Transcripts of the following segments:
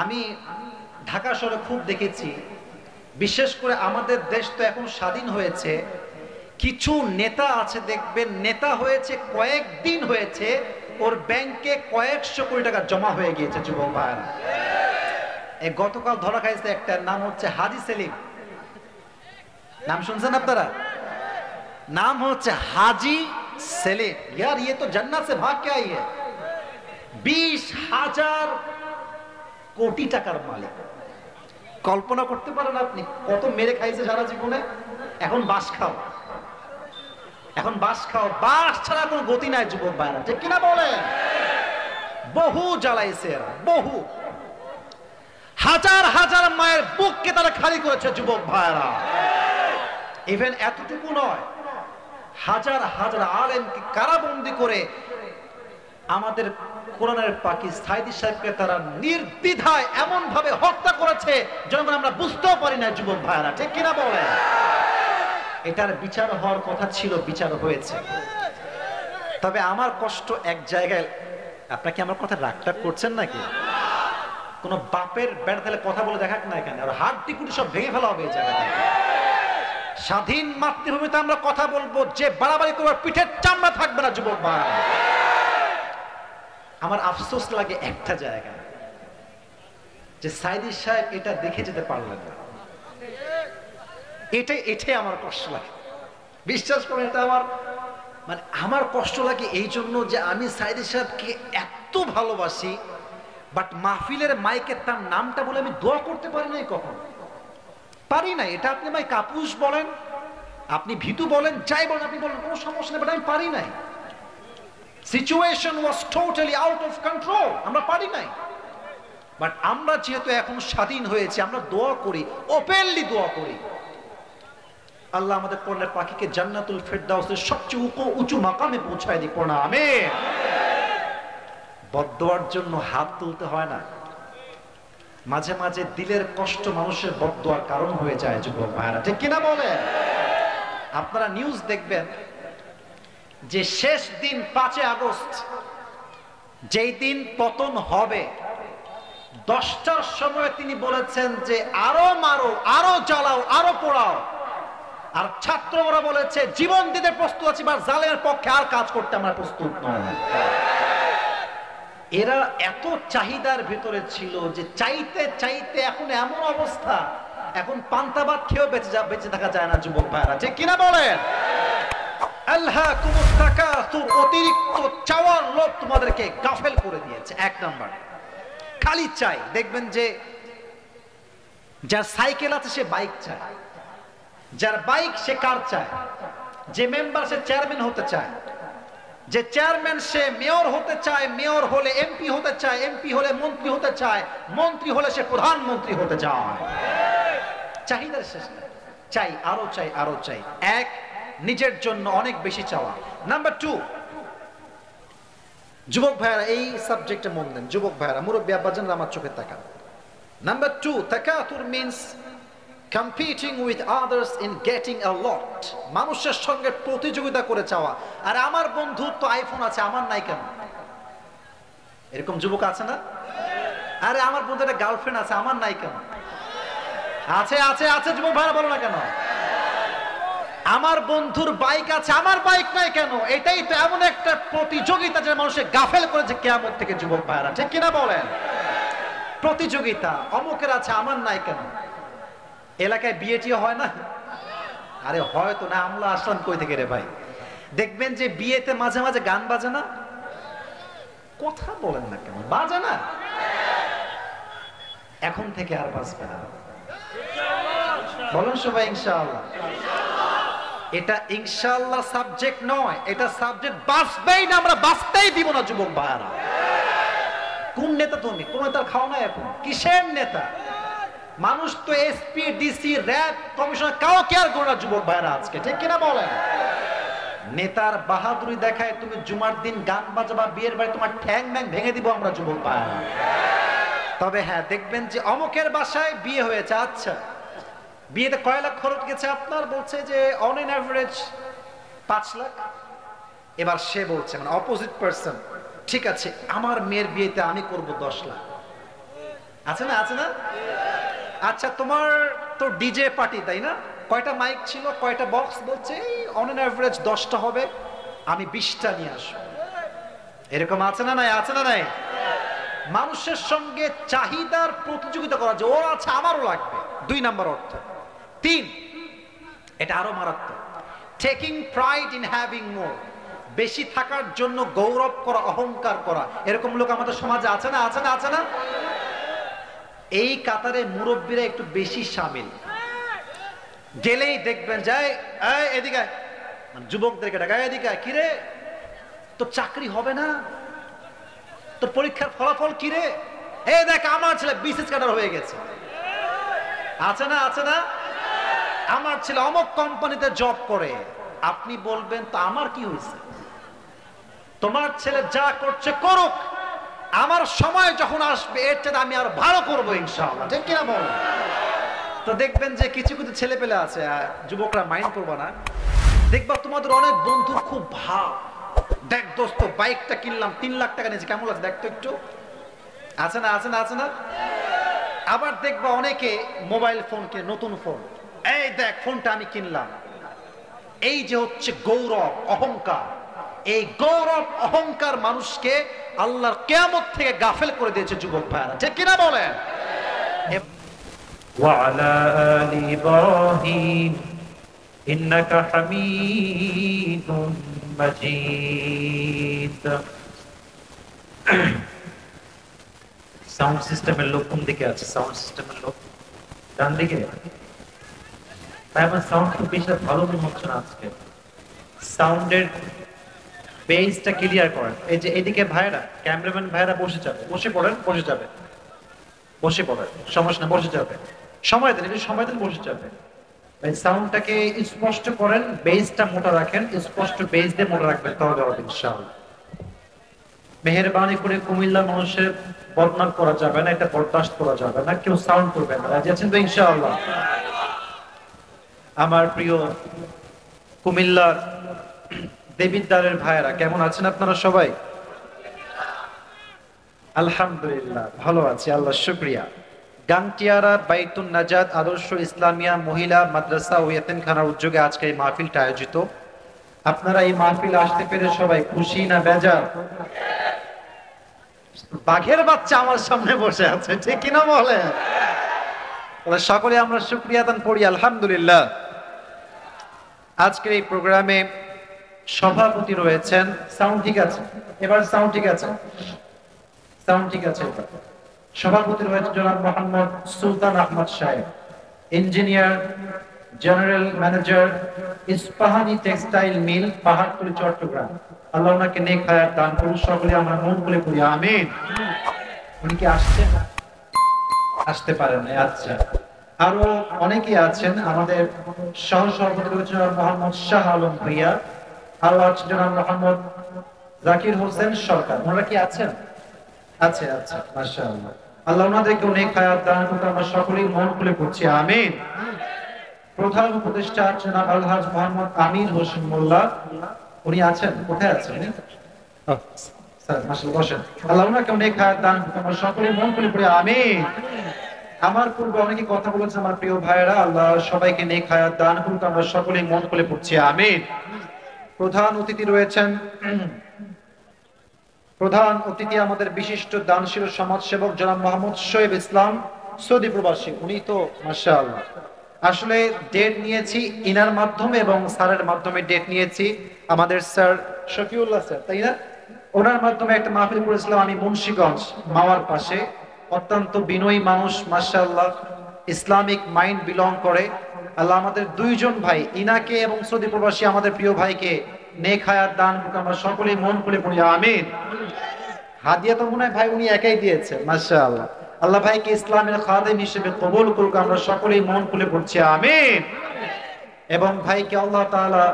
আমি ঢাকা শহরে খুব দেখেছি, বিশেষ করে আমাদের দেশ তো এখন স্বাধীন হয়েছে, কিছু নেতা আছে দেখবেন, নেতা হয়েছে কয়েকদিন হয়েছে, ওর ব্যাংকে কয়েকশো কোটি টাকা জমা হয়ে গিয়েছে। যুবক ভাইরা, এই গতকাল ধরা খাইছে একটা, নাম হচ্ছে হাজি সেলিম। নাম শুনছেন আপনারা? नाम হচ্ছে हाजी सेलिम। यार ये तो जन्नत से भाग के आई है। 20,000 কোটি টাকার মালিক। কল্পনা করতে পারেন আপনি কত মেরে খাইছে সারা জীবনে? এখন বাস খাও, এখন বাস খাও, বাস ছাড়া কোনো গতি নাই যুবক ভাইরা, ঠিক কিনা বলেন? বহু জ্বালাইছে এরা, বহু হাজার হাজার মায়ের বুককে তারা খালি করেছে যুবক ভাইরা। ইভেন এতটুকু নয়, হাজার হাজার আলেমকে কারাবন্দী করে আমাদের কোরআনের পাখি সাইদি সাহেবকে তারা নির্দ্বিধায় এমন ভাবে হত্যা করেছে যখন আমরা বুঝতেও পারি না যুবক ভাইরা, ঠিক কিনা বলেন? এটার বিচার হওয়ার কথা ছিল, বিচার হয়েছে। তবে আমার কষ্ট এক জায়গায়, আপনাকে আমার কথা রাগটাগ করছেন নাকি? কোন বাপের বেড়া তাহলে কথা বলে দেখাক না এখানে, আর হাড্ডি কুটি সব ভেঙে ফেলা হবে এই জায়গাতে। স্বাধীন মাতৃভূমিতে আমরা কথা বলবো, যে বাড়াবাড়ি করবার পিঠের চামড়া থাকবে না যুবক ভাই। আমার আফসোস লাগে একটা জায়গা, যে সাইদি সাহেব এটা দেখে যেতে পারলেন না। এটাই আমার কষ্ট লাগে, বিশ্বাস করেন। এটা আমার মানে আমার কষ্ট লাগে এই জন্য যে আমি সাইদি সাহেবকে এত ভালোবাসি, বাট মাহফিলের মাইকে তার নামটা বলে আমি দোয়া করতে পারি নাই, কখন পারি না। এটা আপনি আমায় কাপুস বলেন, আপনি ভীতু বলেন, যাই বলেন আপনি বলেন, কোনো সমস্যা নেই, বাট আমি পারি নাই। Situation was totally out of control, আমরা পারি নাই। বাট আমরা যেহেতু এখন স্বাধীন হয়েছে, আমরা দোয়া করি, ওপেনলি দোয়া করি, আল্লাহ আমাদের কোরআনের পাখিকে জান্নাতুল ফেরদাউসের সবচেয়ে উঁচু মাকামে পৌঁছায় দিক না, আমিন। বদদোয়ার জন্য হাত তুলতে হয় না, মাঝে মাঝে দিলের কষ্ট মানুষের বদদোয়ার কারণ হয়ে যায় যুবক ভাইরা, ঠিক কিনা বলেন? আপনারা নিউজ দেখবেন যে শেষ দিন 5 আগস্ট, যেই দিন পতন হবে, 10টার সময় তিনি বলেছেন যে আরো মারো, আরো জ্বালাও, আরো পোড়াও। আর ছাত্ররা বলেছে জীবন দিতে প্রস্তুত আছি, বা জালেমের পক্ষে আর কাজ করতে আমরা প্রস্তুত নয়। এরা এত চাহিদার ভিতরে ছিল যে চাইতে চাইতে এখন এমন অবস্থা, এখন পান্তাবাদ খেয়েও বেঁচে থাকা যায় না যুবক ভাইরা, ঠিক কিনা বলেন? আল্লাহকুমুত তাকাসুর, অতিরিক্ত চাওয়ার লোভ তোমাদেরকে গাফেল করে দিয়েছে। এক নাম্বার, খালি চাই। দেখবেন যে যার সাইকেল আছে সে বাইক চায়, যার বাইক সে কার চায়, যে মেম্বার সে চেয়ারম্যান হতে চায়, যে চেয়ারম্যান সে মেয়র হতে চায়, মেয়র হলে এমপি হতে চায়, এমপি হলে মন্ত্রী হতে চায়, মন্ত্রী হলে সে প্রধানমন্ত্রী হতে চায়। চাহিদার শেষ নেই, চাই, আরো চাই, আরো চাই। এক, নিজের জন্য অনেক বেশি চাওয়া। নাম্বার 2, যুবক ভাইরা এই সাবজেক্টে মন দেন, যুবক ভাইরা, মুরব্বী আব্বাজানরা আমার চোখে তাকান। Number 2, তাকাতুর means competing with others in getting a lot, মানুষের সঙ্গে প্রতিযোগিতা করে চাওয়া। আর আমার বন্ধুর তো আইফোন আছে, আমার নাই কেন? এরকম যুবক আছে না? আরে আমার বন্ধুর একটা গার্লফ্রেন্ড আছে, আমার নাই কেন? আছে আছে আছে, যুবক ভাইরা বলো না কেন? আমার বন্ধুর বাইক আছে, আমার বাইক নাই কেন? এটাই তো এমন একটা প্রতিযোগিতা যে মানুষের গাফেল করেছে কিয়ামত থেকে যুবক ভাইরা, ঠিক কিনা বলেন? প্রতিযোগিতা, অমুকের আছে আমার নাই কেন? এলাকায় বিয়েটিও হয় না? আরে হয়তো না, আমলা আসলাম কই থেকে রে ভাই? দেখবেন যে বিয়েতে মাঝে মাঝে গান বাজে না? কথা বলেন না কেন? বাজে না? এখন থেকে আর বাজবে না, বলেন সবাই ইনশাআল্লাহ। এটা ইনশাআল্লাহ সাবজেক্ট নয়, এটা সাবজেক্ট বাঁচবেই না, আমরা বাঁচতেই দিব না যুবক ভাইরা। কোন নেতা তুমি? কোন নেতার খাও না এখন? কিসের নেতা? মানুষ তো এসপি, ডিসি, র্যাব, কমিশনার কাউকে আর গোনা যুবক ভাইরা আজকে, ঠিক কিনা বলেন? নেতার বাহাদুরি দেখায় তুমি জুমার দিন গান বাজাবা, বিয়ের বাড়ি তোমার ঠ্যাং ম্যাং ভেঙে দিব আমরা যুবক ভাইরা। তবে হ্যাঁ, দেখবেন যে অমুকের বাসায় বিয়ে হয়েছে, আচ্ছা বিয়েতে কয় লাখ খরচ গেছে আপনার? বলছে যে অন এন অ্যাভারেজ 5 লাখ। এবার সে বলছে, মানে অপোজিট পার্সন, ঠিক আছে আমার মেয়ের বিয়েতে আমি করব 10 লাখ। আছে না, আছে না? আচ্ছা, তোমার তো ডিজে পার্টি, তাই না? কয়টা মাইক ছিল, কয়টা বক্স? বলছে অন এন অ্যাভারেজ 10টা হবে, আমি 20টা নিয়ে আসবো। এরকম আছে না নাই? আছে না নাই? মানুষের সঙ্গে চাহিদার প্রতিযোগিতা করা, যে ওর আছে আমারও লাগবে, 2 নাম্বার অর্থ। 3, এটা আরো মারাত্মক, টেকিং প্রাইড ইন হ্যাভিং মোর, বেশি থাকার জন্য গৌরব করা, অহংকার করা। এরকম লোক আমাদের সমাজে আছে না, আছে না, আছে না? এই কাতারে মুরব্বীরা একটু বেশি শামিল। গেলেই দেখবেন যায় এদিকে, মানে যুবকদেরকে ডাকায়, এদিকে কিরে তোর চাকরি হবে না, তোর পরীক্ষার ফলাফল কিরে, এই দেখ আমার ছেলে বিসিএস ক্যাডার হয়ে গেছে। আছে না, আছে না? আমার ছেলে অমুক কোম্পানিতে জব করে। আপনি বলবেন তো আমার কি হয়েছে, তোমার ছেলে যা করছে করুক, আমার সময় যখন আসবে এর চেয়ে আমি আর ভালো করবো ইনশাআল্লাহ, ঠিক কিনা বল? তো দেখবেন যে কিছু কিছু ছেলে পেলে আছে, যুবকরা মাইন্ড করবা না, দেখবা তোমাদের অনেক বন্ধু খুব ভাব, দেখ দোস্ত বাইকটা কিনলাম 3 লাখ টাকা নিয়েছে, কেমন আছে দেখ তো একটু। আছে না, আছে না, আছে না? আবার দেখবা অনেকে মোবাইল ফোন কিনে, নতুন ফোন, এই দেখ ফোনটা আমি কিনলাম। এই যে হচ্ছে গৌরব, অহংকার, এই গৌরব অহংকার মানুষকে আল্লাহর কিয়ামত থেকে গাফেল করে দিয়েছে যুবক ভাইরা, ঠিক কিনা বলেন? وعلى آل إبراهيم إنك حميد مجيد. সাউন্ড সিস্টেমের লোক কোন দিকে আছে? সাউন্ড সিস্টেমের লোক ডান দিকে। তাই আমার সাউন্ড খুব বেশি ভালো মনে হচ্ছে না আজকে। সাউন্ডের বেসটা ক্লিয়ার করেন। এই যে এদিকে ভাইরা, ক্যামেরাম্যান ভাইরা বসে যাবে, বসে পড়েন, বসে যাবে, বসে পড়েন, সমস্যা না, বসে যাবে, সময় দেন, একটু সময় দেন, বসে যাবে। সাউন্ডটাকে স্পষ্ট করেন, বেসটা মোটা রাখেন, স্পষ্ট বেস দিয়ে মোটা রাখবেন, তাহলে হবে ইনশাআল্লাহ। মেহেরবানি করে কুমিল্লার মানুষের বদনাম করা যাবে না, এটা বরদাস্ত করা যাবে না, কেউ সাউন্ড করবেন না, রাজি আছেন তো ইনশাআল্লাহ? আমার প্রিয় কুমিল্লার দেবিদ্বারের ভাইয়েরা কেমন আছেন আপনারা সবাই? আলহামদুলিল্লাহ ভালো আছি, আল্লাহ শুকরিয়া। গাংটিয়ারা বাইতুন নাজাত আদর্শ ইসলামিয়া মহিলা মাদ্রাসা ও ইয়েতিমখানার উদ্যোগে আজকে এই মাহফিলটা আয়োজিত। আপনারা এই মাহফিল আসতে পেরে সবাই খুশি না বেজার? বাঘের বাচ্চা আমার সামনে বসে আছে, ঠিক কিনা বলে? সকলে আমরা শুকরিয়া দান করি আলহামদুলিল্লাহ। আজকের এই প্রোগ্রামে সভাপতি রয়েছেন, সাউন্ড ঠিক আছে? এবার সাউন্ড ঠিক আছে? সাউন্ড ঠিক আছে? সভাপতি রয়েছেন জনাব মোহাম্মদ সুলতান আহমদ সাহেব, engineer, general manager, Ispahani textile mill, Pahartali, Chittagong. Allah ওনাকে নেক হায়াত দান করুন, সকলে আমরা মন খুলে পড়ি আমিন। উনি কি আসছেন? আসতে পারেন না, আচ্ছা। আরো অনেকে আছেন, আমাদের সহ সভাপতি রয়েছেন মোহাম্মদ শাহ আলম ভুইয়া, আরো আছেন জনাব মোহাম্মদ জাকির হোসেন সরকার। ওনারা কি আছেন? আছে, আচ্ছা, মাশাআল্লাহ। আল্লাহ ওনাদেরকে অনেক হায়াত দান করুন, আমরা সকলেই মন খুলে পড়ছি আমিন। প্রধান উপদেষ্টা জনাব আলহাজ মোহাম্মদ আমির হোসেন মোল্লা, উনি আছেন? কোথায় আছেন? স্যার মাশাআল্লাহ, বসেন। আল্লাহ ওনাকে অনেক হায়াত দান করুন, আমরা সকলেই মন খুলে পড়ি আমিন। আমার পূর্বে অনেকে কথা বলেছে আমার প্রিয় ভাইয়েরা, আল্লাহ সবাইকে নেক হায়াত দান করুন, আমরা সকলেই মন খুলে পড়ছি আমিন। প্রধান অতিথি রয়েছেন, প্রধান অতিথি আমাদের বিশিষ্ট দানশীল সমাজসেবক জনাব মোহাম্মদ শোয়েব ইসলাম, সৌদি প্রবাসী। উনি তো মাশাআল্লাহ, আসলে ডেট নিয়েছি ইনার মাধ্যমে এবং স্যারের মাধ্যমে ডেট নিয়েছি, আমাদের স্যার শফিউল্লাহ স্যার, তাই না? ওনার মাধ্যমে একটা মাহফিল করেছিলাম আমি মুন্সিগঞ্জ মাওয়ার পাশে। অত্যন্ত বিনয়ী মানুষ মাশাআল্লাহ, ইসলামিক মাইন্ড বিলং করে। আল্লাহ আমাদের 2জন ভাই, ইনাকে এবং সৌদি প্রবাসী আমাদের প্রিয় ভাইকে নেক হায়াত দান করুন, আমরা সকলেই মন খুলে পড়ি আমিন। হাদিয়া তো মনে হয় ভাই উনি একাই দিয়েছে, মাশাআল্লাহ। আল্লাহ ভাইকে ইসলামের খাদেম হিসেবে কবুল করুক, আমরা সকলেই মন খুলে পড়ছি আমিন। এবং ভাইকে আল্লাহ তাআলা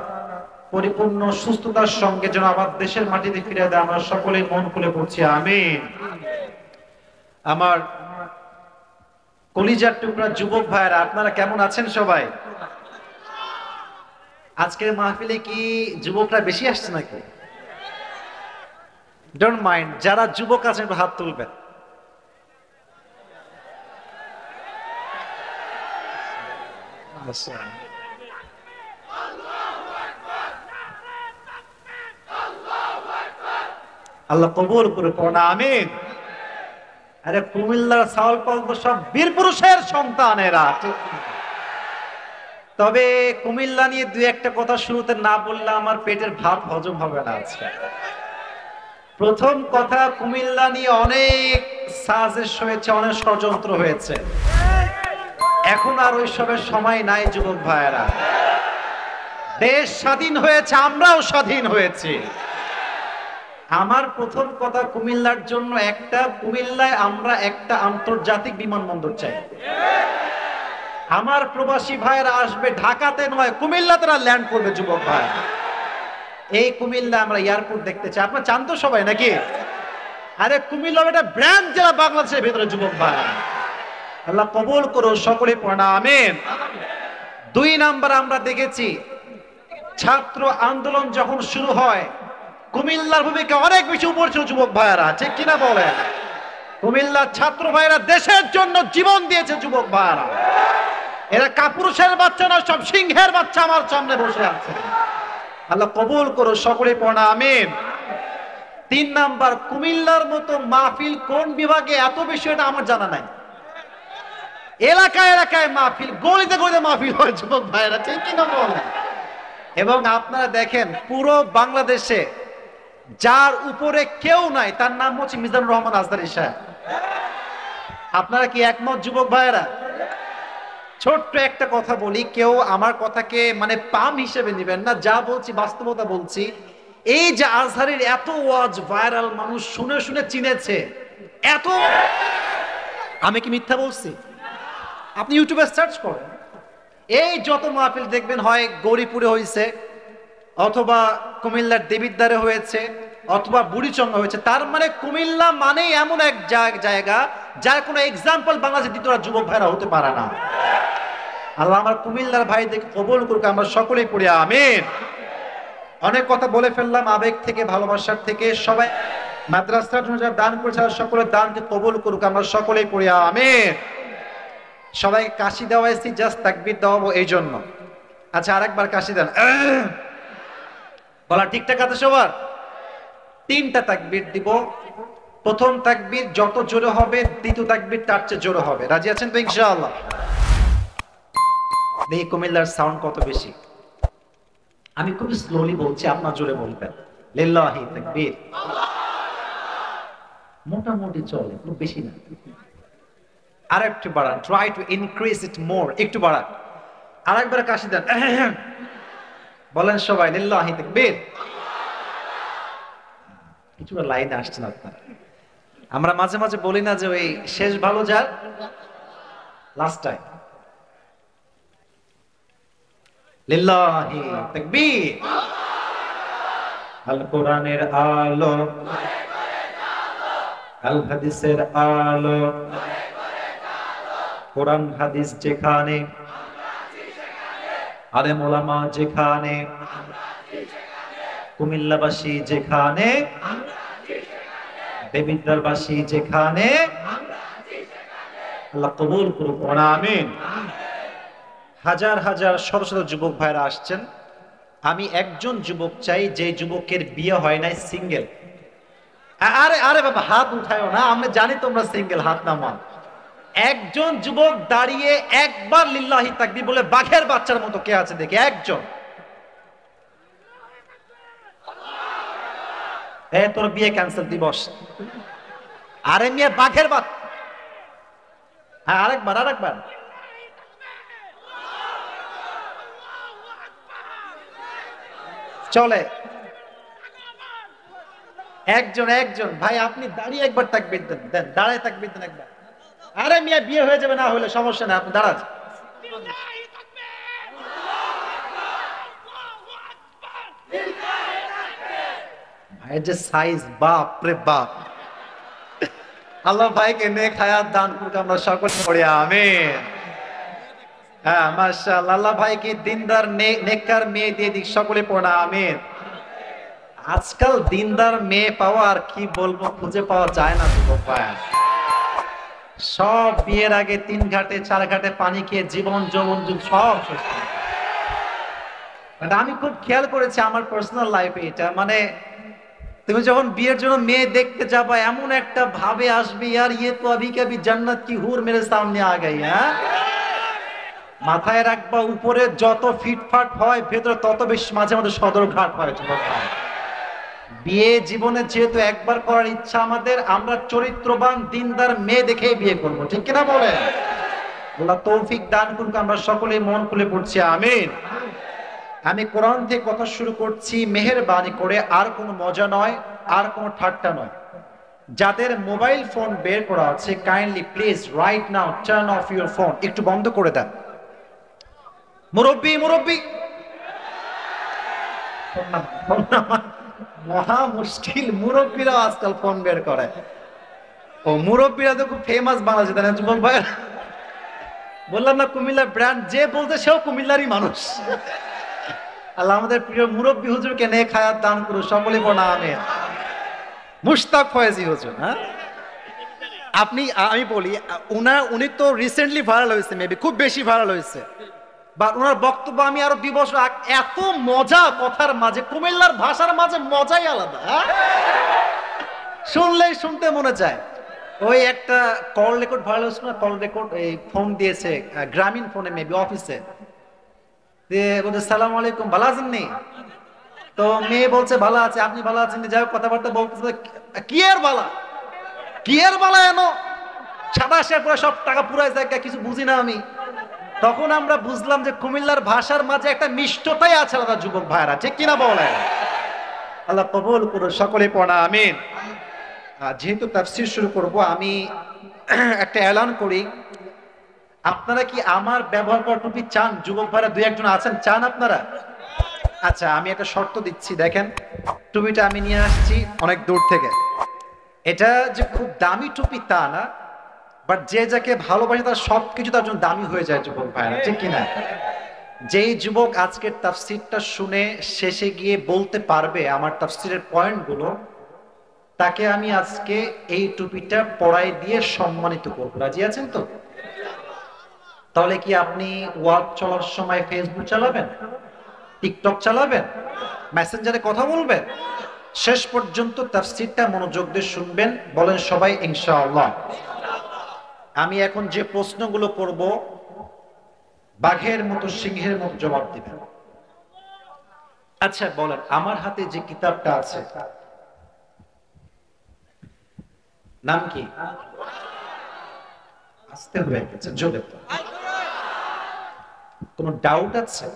পরিপূর্ণ সুস্থতার সঙ্গে যেন আমার দেশের মাটিতে ফিরে দেয়, আমরা সকলেই মন খুলে পড়ছি আমিন। আমার কলিজার টুকরা যুবক ভাইরা, আপনারা কেমন আছেন সবাই? আজকের মাহফিলে কি যুবকরা বেশি আসছে নাকি? ডোন্ট মাইন্ড, যারা যুবক আছেন একটু হাত তুলবেন। আল্লাহ কবুল করে পড়ুন আমিন। আরে কুমিল্লার চাউল কল তো সব বীর পুরুষের সন্তানেরা। তবে কুমিল্লা নিয়ে দুই একটা কথা শুরুতে না বললে আমার পেটের ভাত হজম হবে না আজকে। প্রথম কথা, কুমিল্লা নিয়ে অনেক সাজেশ হয়েছে, অনেক ষড়যন্ত্র হয়েছে। এখন আর ওইসবের সময় নাই যুবক ভাইয়েরা। দেশ স্বাধীন হয়েছে, আমরাও স্বাধীন হয়েছি। আমার প্রথম কথা কুমিল্লার জন্য একটা, কুমিল্লায় আমরা একটা আন্তর্জাতিক বিমানবন্দর চাই। আমার প্রবাসী ভাইয়েরা আসবে ঢাকাতে নয়, কুমিল্লাতে ল্যান্ড করবে যুবক ভাই। এই কুমিল্লা আমরা এয়ারপোর্ট দেখতে চাই। আপনারা চান তো সবাই নাকি? আরে কুমিল্লা একটা ব্র্যান্ড জেলা বাংলাদেশের ভিতরে যুবক ভাই। আল্লাহ কবুল করো, সকলে পড়া আমিন। 2 নাম্বার, আমরা দেখেছি ছাত্র আন্দোলন যখন শুরু হয় কুমিল্লার ভূমিকা অনেক বেশি উপর ছিল যুবক ভাইয়েরা, ঠিক কিনা বলেন? কুমিল্লার ছাত্র ভাইয়েরা দেশের জন্য জীবন দিয়েছে যুবক ভাইয়েরা। এরা কাপুরুষের বাচ্চা না, সব সিংহের বাচ্চা আমার সামনে বসে আছে। আল্লাহ কবুল করো, সকলে পড়া আমিন। 3 নাম্বার, কুমিল্লার মতো মাহফিল কোন বিভাগে এত বেশি এটা আমার জানা নাই। এলাকায় এলাকায় মাহফিল, গলিতে গলিতে মাহফিল হয় যুবক ভাইয়েরা, ঠিক কিনা বলেন? এবং আপনারা দেখেন পুরো বাংলাদেশে যার উপরে কেউ নাই তার নাম হচ্ছে মিজানুর রহমান আজদারী সাহেব। আপনারা কি একমত যুবক ভাইয়েরা? ছোট্ট একটা কথা বলি, কেউ আমার কথাকে মানে পাম হিসেবে নেবেন না, যা বলছি বাস্তবতা বলছি। এই যে আজহারের এত ওয়াজ ভাইরাল, মানুষ শুনে শুনে চিনেছে, এত, আমি কি মিথ্যা বলছি? আপনি ইউটিউবে সার্চ করেন, এই যত মাহফিল দেখবেন হয় গৌরীপুরে হয়েছে, অথবা কুমিল্লার দেবিদ্বারে হয়েছে, অথবা বুড়িচঙ্গা হয়েছে। তার মানে কুমিল্লা মানে এমন এক জায়গা যার কোনো এক্সাম্পল বাংলাদেশের দ্বিতীয় যুবক ভাইরা হতে পারে না। আল্লাহ আমার কুমিল্লার ভাইদের কবুল করুক, আমরা সকলেই পড়ি আমিন। অনেক কথা বলে ফেললাম আবেগ থেকে, ভালোবাসার থেকে। সবাই মাদ্রাসার জন্য যারা দান করেছে সকলের দানকে কবুল করুক, আমরা সকলেই পড়ি আমিন। সবাইকে কাশি দেওয়াইছি, জাস্ট তাকবীর দেওয়াবো এই জন্য। আচ্ছা, আরেকবার কাশি দেন, বলা ঠিকঠাক আছে সবার? 3টা তাকবীর দিব। প্রথম তাকবীর যত জোরে হবে, দ্বিতীয় তাকবীর তার চেয়ে জোরে হবে। রাজি আছেন তো ইনশাআল্লাহ? দেখি কুমিল্লার সাউন্ড কত বেশি। আমি খুব স্লোলি বলছি, আপনার জোরে বলবেন। লিল্লাহি তাকবীর। মোটামুটি চলে, খুব বেশি না। আর একটু বাড়ান, ট্রাই টু ইনক্রিজ ইট মোর, একটু বাড়ান। আরেকবার কাশি দেন, বলেন সবাই লিল্লাহি তাকবীর। কিছুটা লাইনে আসছেন আপনারা। আমরা মাঝে মাঝে বলি না যে ওই শেষ ভালো যার লাস্ট টাইম। লিল্লাহি তাকবীর। আল কোরআনের আলো, আল হাদিসের আলো, কোরআন হাদিস যেখানে, আলেম ওলামা যেখানে, কুমিল্লাবাসী যেখানে, দেবিদ্বারবাসী যেখানে, আল্লাহ কবুল করুক, আমিন। হাজার হাজার শত শত যুবক ভাইরা আসছেন। আমি একজন যুবক চাই যে যুবকের বিয়ে হয় নাই, সিঙ্গেল। আরে আরে বাবা, হাত উঠায়ও না, আমরা জানি তোমরা সিঙ্গেল, হাত নামান। একজন যুবক দাঁড়িয়ে একবার লিল্লাহি তাকবীর বলে বাঘের বাচ্চার মতো কে আছে দেখি, একজন। তোর বিয়ে ক্যান্সেল দিবস। আরে মিয়া বাঘের বাচ্চা। হ্যাঁ, আরেকবার আরেকবার। চলে একজন একজন। ভাই আপনি দাঁড়িয়ে একবার তাকবীর দেন, দাঁড়ায় তাকবীর দেন একবার। আরে মিয়া বিয়ে হয়ে যাবে, না হলে সমস্যা না, আপনি দাঁড়ান। ভাইয়ের যে সাইজ, বাপ রে বাপ। আল্লাহ ভাইকে নেক হায়াত দান করুক, আমরা সকলে পড়ি আমিন। হ্যাঁ মাশাআল্লাহ, আল্লাহ ভাইকে দিনদার নেককার মেয়ে দিয়ে দিক, সকলে পড়া আমিন। আজকাল দিনদার মেয়ে পাওয়া আর কি বলবো, খুঁজে পাওয়া যায় না তো ভাই। সব বিয়ের আগে 3 ঘাটে 4 ঘাটে পানি খেয়ে জীবন যৌবন যুগ সব শেষ করে। মানে আমি খুব খেয়াল করেছি আমার পার্সোনাল লাইফে এটা, মানে তুমি যখন বিয়ের জন্য মেয়ে দেখতে যাবা এমন একটা ভাবে আসবে, ইয়ার ইয়ে তো আভি কবি জান্নাত কি হুর মেরে সামনে আ গই। হ্যাঁ, মাথায় রাখবা উপরে যত ফিটফাট হয় ভেতরে তত বেশি মাঝে মাঝে সদরঘাট হয়। বিয়ে জীবনে যেহেতু একবার করার ইচ্ছা আমাদের, আমরা চরিত্রবান দিনদার মেয়ে দেখেই বিয়ে করবো, ঠিক কিনা বলে? আল্লাহ তৌফিক দান করুক। আমরা সকলেই মন খুলে পড়ছি আমিন। আমি কোরআন থেকে কথা শুরু করছি মেহেরবানি করে, আর কোনো মজা নয়, আর কোনো ঠাট্টা নয়। যাদের মোবাইল ফোন বের করা আছে kindly please right now turn off your phone, একটু বন্ধ করে দেন। মুরব্বি মুরব্বি মহা মুশকিল, মুরব্বীরা আজকাল ফোন বের করে। ও মুরব্বীরা তো খুব ফেমাস বাংলাদেশে, তাই না যুবক ভাই? বললাম না কুমিল্লার ব্র্যান্ড, যে বলতে সেও কুমিল্লারই মানুষ। আল্লাহ আমাদের প্রিয় মুরব্বী হুজুরকে নেক হায়াত দান করুন, সকলে পড়া আমিন। মুশতাক ফয়েজি হুজুর, হ্যাঁ আমি বলি উনি তো রিসেন্টলি ভাইরাল হয়েছে, মেবি খুব বেশি ভাইরাল হয়েছে, বা ওনার বক্তব্য আমি আরো 2 বছর এত মজা কথার মাঝে, কুমিল্লার ভাষার মাঝে মজাই আলাদা, শুনলেই শুনতে মনে চায়। ওই একটা কল রেকর্ড ভাইরাল হয়েছিল না, কল রেকর্ড এই ফোন দিয়েছে গ্রামীণ ফোনে, মেবি অফিসে, দিয়ে বলছে সালাম আলাইকুম, ভালো আছেন নি? তো মেয়ে বলছে ভালো আছে, আপনি ভালো আছেন? যাই হোক কথাবার্তা বলতেছে, কি এর বালা, কি এর বালা, এনো সাদা শেয়ার করে সব টাকা পুরাই যায়, কিছু বুঝি না আমি। তখন আমরা বুঝলাম যে কুমিল্লার ভাষার মাঝে একটা মিষ্টতাই আছে আলাদা, যুবক ভাইরা, ঠিক কিনা বলেন? আল্লাহ কবুল করুন, সকলে পড়া আমিন। যেহেতু তাফসীর শুরু করব, আমি একটা এলান করি। আপনারা কি আমার ব্যবহার করা টুপি চান? যুবক ভাইরা 2-1 জন আছেন, চান আপনারা? আচ্ছা, আমি একটা শর্ত দিচ্ছি, দেখেন টুপিটা আমি নিয়ে আসছি অনেক দূর থেকে। এটা যে খুব দামি টুপি তা না, বাট যে যাকে ভালোবাসে তার সবকিছু তার জন্য দামি হয়ে যায়, যুবক ভাইরা, ঠিক কিনা? যেই যুবক আজকের তাফসীরটা শুনে শেষে গিয়ে বলতে পারবে আমার তাফসীরের পয়েন্টগুলো, তাকে আমি আজকে এই টুপিটা পরাই দিয়ে সম্মানিত করব। রাজি আছেন তো? তাহলে কি আপনি ওয়াজ চলার সময় ফেসবুক চালাবেন, টিকটক চালাবেন, মেসেঞ্জারে কথা বলবেন? শেষ পর্যন্ত তাফসীরটা মনোযোগ দিয়ে শুনবেন, বলেন সবাই ইনশাআল্লাহ। আমি এখন যে প্রশ্নগুলো করব বাঘের মতো সিংহের মতো জবাব দিবেন। আচ্ছা বলেন, আমার হাতে যে কিতাবটা আছে নাম কি? আসতে হয়ে গেছে, জোরে তো। কোনো ডাউট আছে?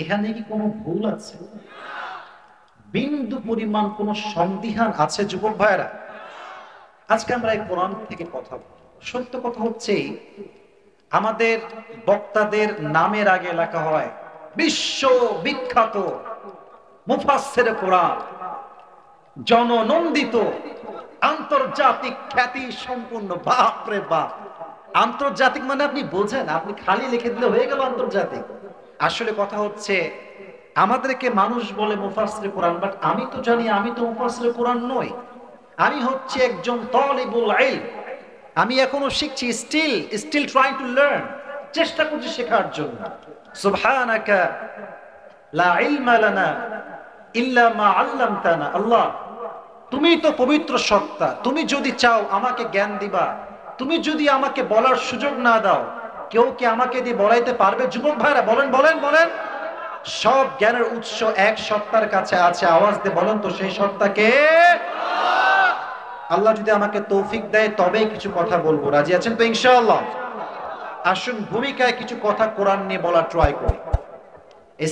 এখানে কি কোনো ভুল আছে? বিন্দু পরিমাণ কোনো সন্দিহান আছে যুবক ভাইরা? আজকে আমরা এই কোরআন থেকে কথা বলবো। সত্য কথা হচ্ছে আমাদের বক্তাদের নামের আগে লেখা হয় বিশ্ব বিখ্যাত মুফাসসিরে কোরআন, জননন্দিত, আন্তর্জাতিক খ্যাতি সম্পূর্ণ। বাপ রে বাপ, আন্তর্জাতিক মানে আপনি বোঝেন, আপনি খালি লিখে দিলে হয়ে গেল আন্তর্জাতিক। আসলে কথা হচ্ছে আমাদেরকে মানুষ বলে মুফাসসিরে কোরআন, বাট আমি তো জানি আমি তো মুফাসসিরে কোরআন নই। আমি হচ্ছে একজন তালিবুল ইলম, আমি এখনো শিখছি, স্টিল ট্রাইং টু লার্ন, চেষ্টা করছি শেখার জন্য। সুবহানাকা লা ইলমা লানা ইল্লা মা আল্লামতানা। আল্লাহ তুমি তো পবিত্র সত্তা, তুমি যদি চাও আমাকে জ্ঞান দিবা, তুমি যদি আমাকে বলার সুযোগ না দাও, কেউ কি আমাকে দিয়ে বলাইতে পারবে? যুবক ভাইরা বলেন বলেন বলেন। সব জ্ঞানের উৎস এক সত্তার কাছে আছে, আওয়াজ দিয়ে বলেন তো সেই সত্তাকে। আল্লাহ যদি আমাকে তৌফিক দেয় তবেই কিছু কথা বলবো, রাজি আছেন তো ইনশাআল্লাহ? আসুন ভূমিকায় কিছু কথা কোরআন নিয়ে বলার ট্রাই করি।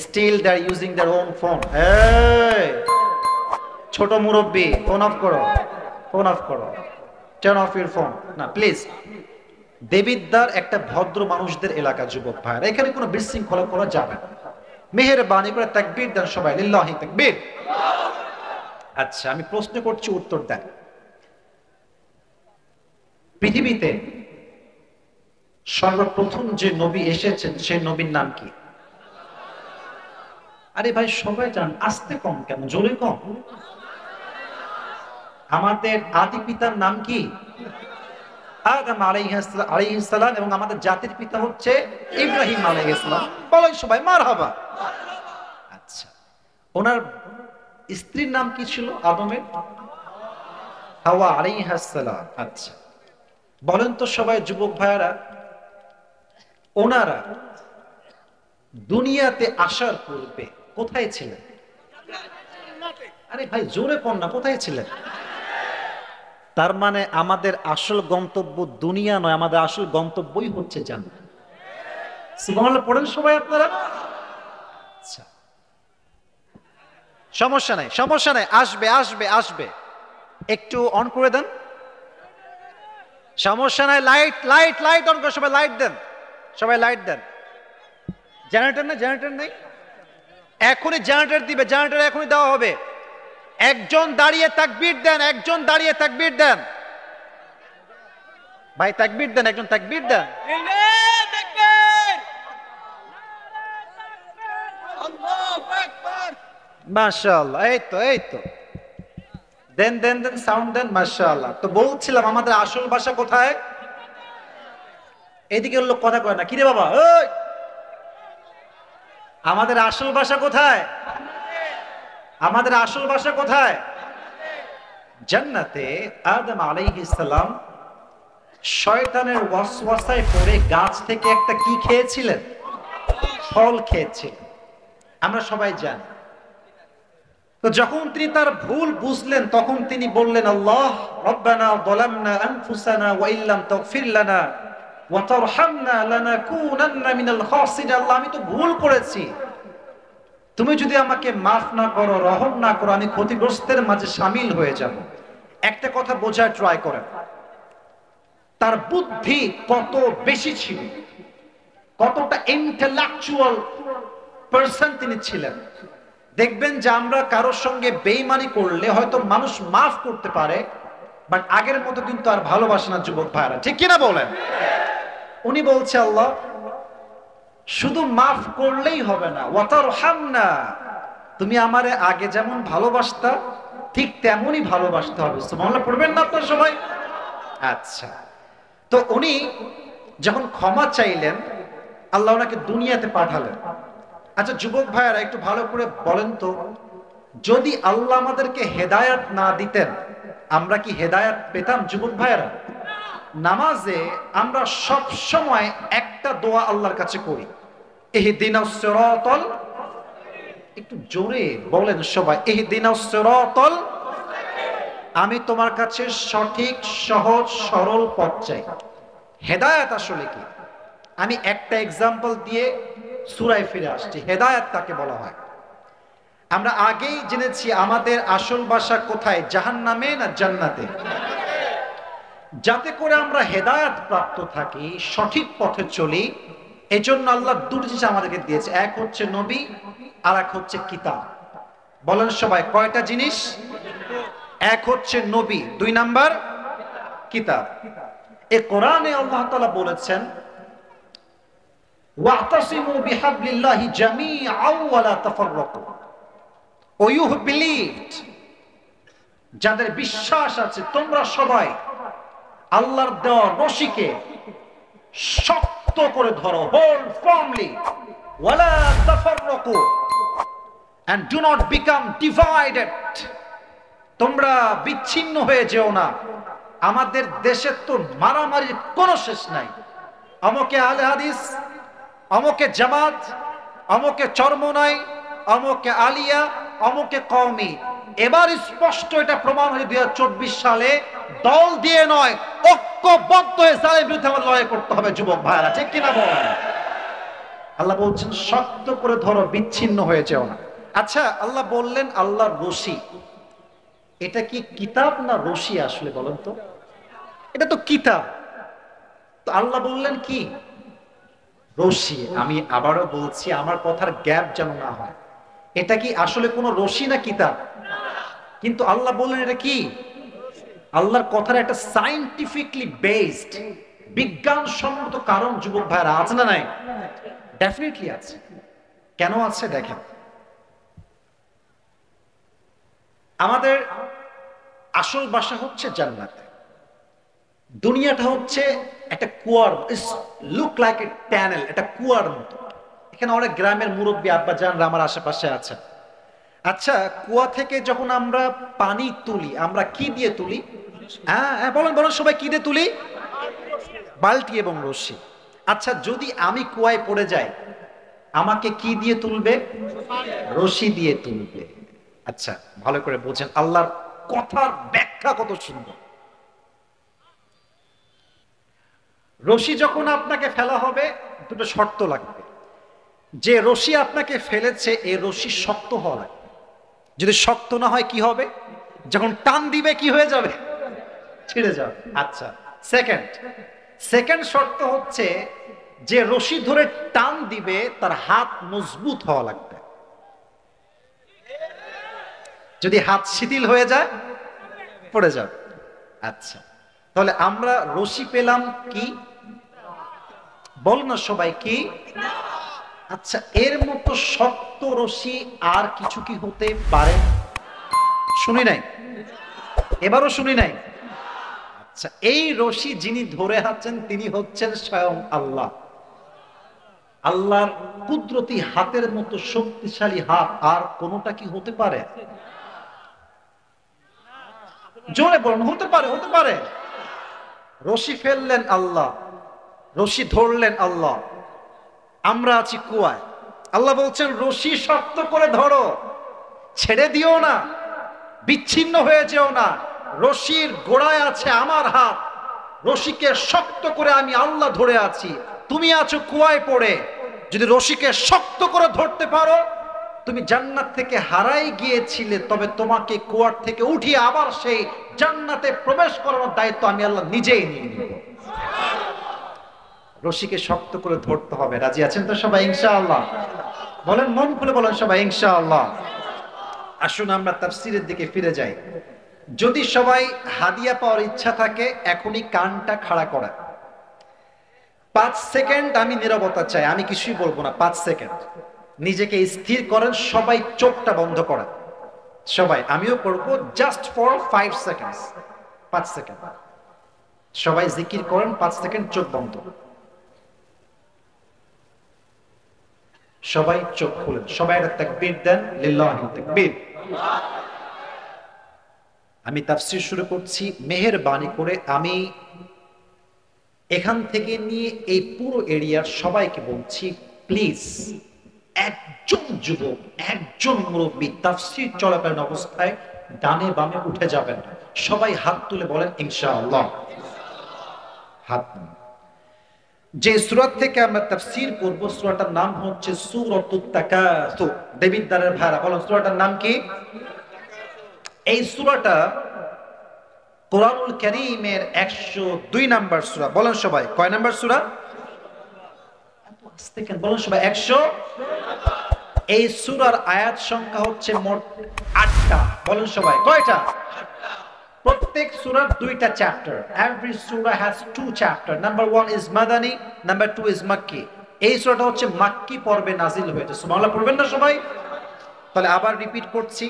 Still they are using their own phone. এই ছোট মুরব্বি, ফোন অফ করো, ফোন অফ করো, টার্ন অফ ইউর ফোন। না প্লিজ, দেবিদ্বার একটা ভদ্র মানুষদের এলাকা যুবক ভাইরা, এখানে কোনো বিশৃঙ্খলা করা যাবে না। মেহেরবানি করে তাকবীর দেন সবাই, লিল্লাহি তাকবীর। আচ্ছা আমি প্রশ্ন করছি, উত্তর দেন। পৃথিবীতে সর্বপ্রথম যে নবী এসেছেন সেই নবীর নাম কি? আরে ভাই সবাই জান, আসতে কম কেন, জোরে কম। আমাদের আদি পিতার নাম কি? আদম আলাইহিস সালাম এবং আমাদের জাতির পিতা হচ্ছে ইব্রাহিম আলাইহিস সালাম। বলেন সবাই মারহাবা। আচ্ছা, ওনার স্ত্রীর নাম কি ছিল আদমের? হাওয়া আলাইহাস সালাম। আচ্ছা, বলেন তো সবাই যুবক ভাইয়ারা, ওনারা দুনিয়াতে আসার পূর্বে কোথায় ছিলেন? আরে ভাই জোরে পড় না, কোথায় ছিলেন? তার মানে আমাদের আসল গন্তব্য দুনিয়া নয়, আমাদের আসল গন্তব্যই হচ্ছে জান্নাত। সুবহানাল্লাহ পড়েন সবাই আপনারা। আচ্ছা, সমস্যা নাই, সমস্যা নাই, আসবে আসবে আসবে, একটু অন করে দেন, সমস্যা নাই। লাইট লাইট লাইট অন করে সবাই লাইট দেন, সবাই লাইট দেন। জেনারেটর নেই, জেনারেটর নেই, এখনই জেনারেটর দিবে, জেনারেটর এখনই দেওয়া হবে। একজন দাঁড়িয়ে তাকবীর দেন, একজন দাঁড়িয়ে তাকবীর দেন, ভাই তাকবীর দেন, একজন তাকবীর দেন। মাশাআল্লাহ, এই তো এই তো, দেন দেন দেন, সাউন্ড দেন, মাশাআল্লাহ। তো বলছিলাম আমাদের আসল ভাষা কোথায়? এদিকে লোক কথা কয় না, কিরে বাবা ওই, আমাদের আসল ভাষা কোথায়? আমাদের আসল ভাষা কোথায়? জান্নাতে। আদম আলাইহিস সালাম শয়তানের ওয়াসওয়াসায় পড়ে গাছ থেকে একটা কি খেয়েছিলেন? ফল খেয়েছিলেন, আমরা সবাই জানি। তো যখন তিনি তার ভুল বুঝলেন তখন তিনি বললেন, আল্লাহ রব্বানা যালামনা আনফুসানা ওয়া ইল্লাম তাগফির লানা ওয়া তারহামনা লানাকুনান্না মিনাল খাসিরিন। আল্লাহ আমি তো ভুল করেছি, তুমি যদি আমাকে মাফ না করো, রহম না করো, আমি ক্ষতিগ্রস্তের মাঝে শামিল হয়ে যাব। একটা কথা বোঝার ট্রাই করেন, তার বুদ্ধি কত বেশি ছিল, কতটা ইন্টেলেকচুয়াল পারসন তিনি ছিলেন। দেখবেন যে আমরা কারোর সঙ্গে বেঈমানি করলে হয়তো মানুষ মাফ করতে পারে, বাট আগের মতো কিন্তু আর ভালোবাসে না যুবক ভাইরা, ঠিক কিনা বলেন? উনি বলছে আল্লাহ শুধু মাফ করলেই হবে না, ওয়াতারহামনা, তুমি আমারে আগে যেমন ভালোবাসতা ঠিক তেমনই ভালোবাসতে হবে। সুবহানাল্লাহ পড়বেন না আপনারা সবাই? আচ্ছা, তো উনি যখন ক্ষমা চাইলেন আল্লাহ ওনাকে দুনিয়াতে পাঠালেন। আচ্ছা যুবক ভাইয়ারা একটু ভালো করে বলেন তো, যদি আল্লাহ আমাদেরকে হেদায়াত না দিতেন আমরা কি হেদায়াত পেতাম? যুবক ভাইয়ারা, নামাজে আমরা সব সময় একটা দোয়া আল্লাহর কাছে করি, ইহদিনাস সিরাতাল, একটু জোরে বলেন সবাই, ইহদিনাস সিরাতাল, আমি তোমার কাছে সঠিক সহজ সরল পথ চাই। হেদায়াত আসলে কি? আমি একটা এক্সাম্পল দিয়ে সূরায় ফিরে আসছি। হেদায়াত কাকে বলা হয়? আমরা আগেই জেনেছি আমাদের আসল বাসা কোথায়, জাহান্নামে না জান্নাতে? যাতে করে আমরা হেদায়াত প্রাপ্ত থাকি, সঠিক পথে চলি, এজন্য আল্লাহ দুটো জিনিস আমাদেরকে দিয়েছে, এক হচ্ছে নবী আর এক হচ্ছে কিতাব। বলেন সবাই কয়টা জিনিস? এক হচ্ছে নবী, দুই নাম্বার কিতাব। এই কোরআনে আল্লাহ তাআলা বলেছেন ওয়াতাসিমু বিহাবলিল্লাহি জামিআন ওয়া লা তাফাররাকু। ও ইউ বিলিভড, যাদের বিশ্বাস আছে তোমরা সবাই আল্লাহর দেওয়া রশিকে শক্ত করে ধরো, হোল্ড ফার্মলি, ওয়া লা তাফাররাকু, and do not become divided, তোমরা বিচ্ছিন্ন হয়ে যেও না। আমাদের দেশে তো মারামারির কোনো শেষ নাই, অমুকে আহলে হাদিস, অমুকে জামাত, অমুকে চরমনাই, অমুকে আলিয়া, অমুকে কওমি। এবার স্পষ্ট এটা প্রমাণ হয়ে 2024 সালে দল দিয়ে নয়, ঐক্যবদ্ধ হয়ে জালেমের বিরুদ্ধে আমাদের লড়াই করতে হবে যুবক ভাইরা, ঠিক কিনা বলেন? আল্লাহ বলছেন শক্ত করে ধরো, বিচ্ছিন্ন হয়ে যেও না। আচ্ছা আল্লাহ বললেন আল্লাহর রশি, এটা কি কিতাব না রশি আসলে বলেন তো? এটা তো কিতাব, তো আল্লাহ বললেন কি রশি। আমি আবারও বলছি, আমার কথার গ্যাপ যেন না হয়, এটা কি আসলে কোনো রশি না কিতাব? কিন্তু আল্লাহ বললেন এটা কি? আল্লাহর কথার একটা সায়েন্টিফিকলি বেসড, বিজ্ঞানসম্মত কারণ যুবক ভাইরা আছে না নাই? ডেফিনেটলি আছে। কেন আছে দেখেন, আমাদের আসল বাসা হচ্ছে জান্নাত। দুনিয়াটা হচ্ছে একটা কুয়ার, লুক লাইক এ ট্যানেল, একটা কুয়ার মতো। এখানে অনেক গ্রামের মুরব্বী আব্বাজানরা আমার আশেপাশে আছেন। আচ্ছা, কুয়া থেকে যখন আমরা পানি তুলি, আমরা কি দিয়ে তুলি? হ্যাঁ হ্যাঁ, বলেন বলেন সবাই, কি দিয়ে তুলি? বালতি এবং রশি। আচ্ছা, যদি আমি কুয়ায় পড়ে যাই, আমাকে কি দিয়ে তুলবে? রশি দিয়ে তুলবে। আচ্ছা, ভালো করে বোঝেন, আল্লাহর কথার ব্যাখ্যা কত সুন্দর। রশি যখন আপনাকে ফেলা হবে, দুটো শর্ত লাগবে। যে রশি আপনাকে ফেলেছে, এই রশি শক্ত হওয়া লাগবে। যদি শক্ত না হয় কি হবে? যখন টান দিবে কি হয়ে যাবে? ছিঁড়ে যাবে। আচ্ছা, সেকেন্ড সেকেন্ড শর্ত হচ্ছে, যে রশি ধরে টান দিবে তার হাত মজবুত হওয়া লাগবে। যদি হাত শিথিল হয়ে যায়, পড়ে যাবে। আচ্ছা, তাহলে আমরা রশি পেলাম কি? বল না সবাই, কি? আচ্ছা, এর মতো শক্ত রশি আর কিছু কি হতে পারে? শুনি নাই, এবারও শুনি নাই। আচ্ছা, এই রশি যিনি ধরে আছেন তিনি হচ্ছেন স্বয়ং আল্লাহ। আল্লাহর কুদরতি হাতের মতো শক্তিশালী হাত আর কোনটা কি হতে পারে? জোরে বলুন, হতে পারে, হতে পারে। রশি ফেললেন আল্লাহ, রশি ধরলেন আল্লাহ। আমরা আছি কুয়ায়, আল্লাহ বলছেন রশি শক্ত করে ধরো, ছেড়ে দিও না, বিচ্ছিন্ন হয়ে যেও না। রশির গোড়ায় আছে আমার হাত, রশিকে শক্ত করে আমি আল্লাহ ধরে আছি। তুমি আছো কুয়ায় পড়ে, যদি রশিকে শক্ত করে ধরতে পারো, তুমি জান্নাত থেকে হারাই গিয়েছিলে, তবে তোমাকে কুয়ার থেকে উঠিয়ে আবার সেই জান্নাতে প্রবেশ করানোর দায়িত্ব আমি আল্লাহ নিজেই নিয়ে নিব। রশিকে শক্ত করে ধরতে হবে। রাজি আছেন তো সবাই ইনশাআল্লাহ? বলেন, মন খুলে বলেন সবাই ইনশাআল্লাহ। আসুন আমরা তাফসীরের দিকে ফিরে যাই। যদি সবাই হাদিয়া পাওয়ার ইচ্ছা থাকে, এখনই কানটা খাড়া করা। 5 সেকেন্ড আমি নীরবতা চাই, আমি কিছুই বলবো না। 5 সেকেন্ড নিজেকে স্থির করেন, সবাই চোখটা বন্ধ করেন। সবাই, আমিও করবো, জাস্ট ফর 5 সেকেন্ডস। 5 সেকেন্ড সবাই জিকির করেন, 5 সেকেন্ড চোখ বন্ধ। সবাই চোখ খুলেন, সবাই একটা তাকবীর দেন, লিল্লাহি তাকবীর। আমি তাফসীর শুরু করছি। মেহেরবানি করে আমি এখান থেকে নিয়ে এই পুরো এরিয়ার সবাইকে বলছি, প্লিজ একজন যুবক, একজন মুরব্বী তাফসীর চলাকালীন অবস্থায় ডানে বামে উঠে যাবেন। সবাই হাত তুলে বলেন ইনশাআল্লাহ। হাত। যে সূরা থেকে আমরা তাফসীর করব, সূরাটার নাম হচ্ছে সূরাতুত তাকাসুর। দেবিদ্দারের ভাইরা বলেন, সূরাটার নাম কি? এই সূরাটা কোরআনুল কারীমের 102 নাম্বার সূরা। বলেন সবাই, কয় নাম্বার সূরা? বলেন সবাই, 100। এই সূরার আয়াত সংখ্যা হচ্ছে মোট 8টা। বলেন সবাই, কয়টা? প্রত্যেক সূরার 2টা chapter. Every surah has 2 chapter. Number 1 is Madani, number 2 is Makki. এই সূরাটা হচ্ছে মাক্কি পর্বে নাজিল হয়েছে। সুবহানাল্লাহ পড়বেন না সবাই? তাহলে আবার রিপিট করছি,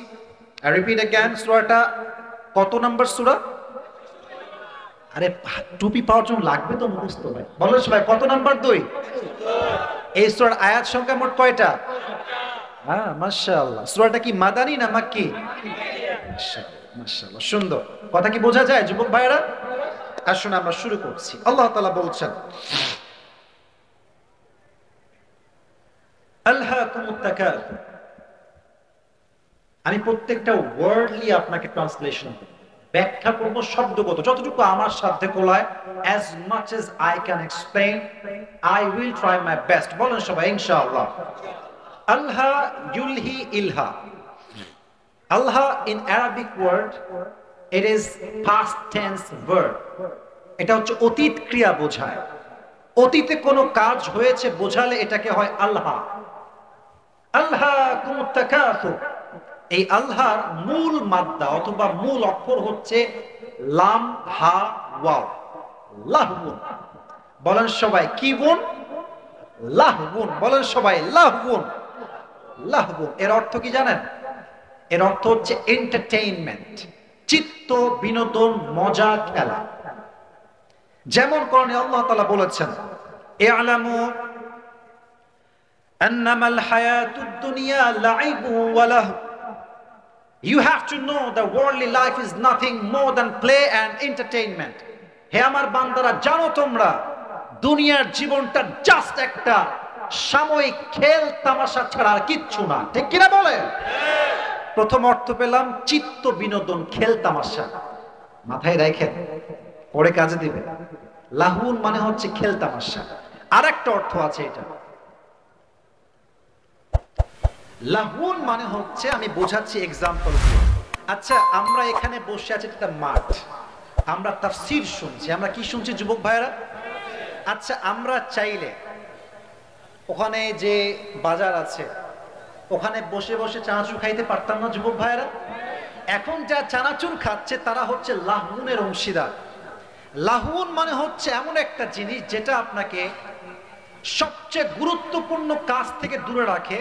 রিপিট अगेन। সূরাটা কত নাম্বার সূরা? আরে টুপি পাওয়ার জন্য লাগবে তো মুখস্থ ভাই। বলেন সবাই, কত নাম্বার? 2। এই সূরার আয়াত সংখ্যা মোট কয়টা? হ্যাঁ, মাশাআল্লাহ। সূরাটা কি মাদানী না মাক্কি? মাশাআল্লাহ, সুন্দর। কথা কি বোঝা যায় যুবক ভাইরা? আসুন আমরা শুরু করছি। আল্লাহ তাআলা বলছেন, আলহাকুমুত তাকাসুর। আমি প্রত্যেকটা ওয়ার্ডলি আপনাকে ট্রান্সলেশন করব, ব্যাখ্যা করব শব্দগত, যতটুকু আমার সাধ্যে কোলায়। as much as I can explain, I will try my best. বলেন সবাই ইনশাআল্লাহ। Alha ইউলহি Ilha. Alha in Arabic word, it is past tense verb. এটা হচ্ছে অতীত ক্রিয়া বোঝায়। অতীতে কোনো কাজ হয়েছে বোঝালে এটাকে হয় আলহা। আলহাকুমুত তাকাসুর। এই আল্লাহর মূল মাদ্দা অথবা মূল অক্ষর হচ্ছে লাম হা ওয়াও, লাহবুন। বলেন সবাই, কি বুন? লাহবুন। বলেন সবাই, লাহবুন। লাহবুন এর অর্থ কি জানেন? এর অর্থ হচ্ছে এন্টারটেইনমেন্ট, চিত্ত বিনোদন, মজা, খেলা। যেমন কোরআনে আল্লাহ তাআলা বলেছেন, ই'লামু আন্নামাল হায়াতুদ দুনিয়া লাইবু ওয়া লাহু। You have to know the worldly life is nothing more than play and entertainment. হে আমার বান্দারা, জানো তোমরা দুনিয়ার জীবনটা জাস্ট একটা সাময়িক খেল তামাশা ছাড়া আর কিচ্ছু না। ঠিক কিনা বলে? প্রথম অর্থ পেলাম চিত্ত বিনোদন, খেল তামাশা। মাথায় রাখেন, পরে কাজে দিবে। লাহুন মানে হচ্ছে খেল তামাশা। আর একটা অর্থ আছে এটা, লাহুন মানে হচ্ছে, আমি বোঝাচ্ছি এক্সাম্পল। আচ্ছা, আমরা এখানে বসে আছি একটা মাঠ, আমরা তাফসীর শুনছি। আমরা কি শুনছি যুবক ভাইরা? আচ্ছা, আমরা চাইলে ওখানে যে বাজার আছে ওখানে বসে বসে চানাচুর খাইতে পারতাম না যুবক ভাইরা? এখন যা চানাচুর খাচ্ছে তারা হচ্ছে লাহুনের অংশীদার। লাহুন মানে হচ্ছে এমন একটা জিনিস যেটা আপনাকে সবচেয়ে গুরুত্বপূর্ণ কাজ থেকে দূরে রাখে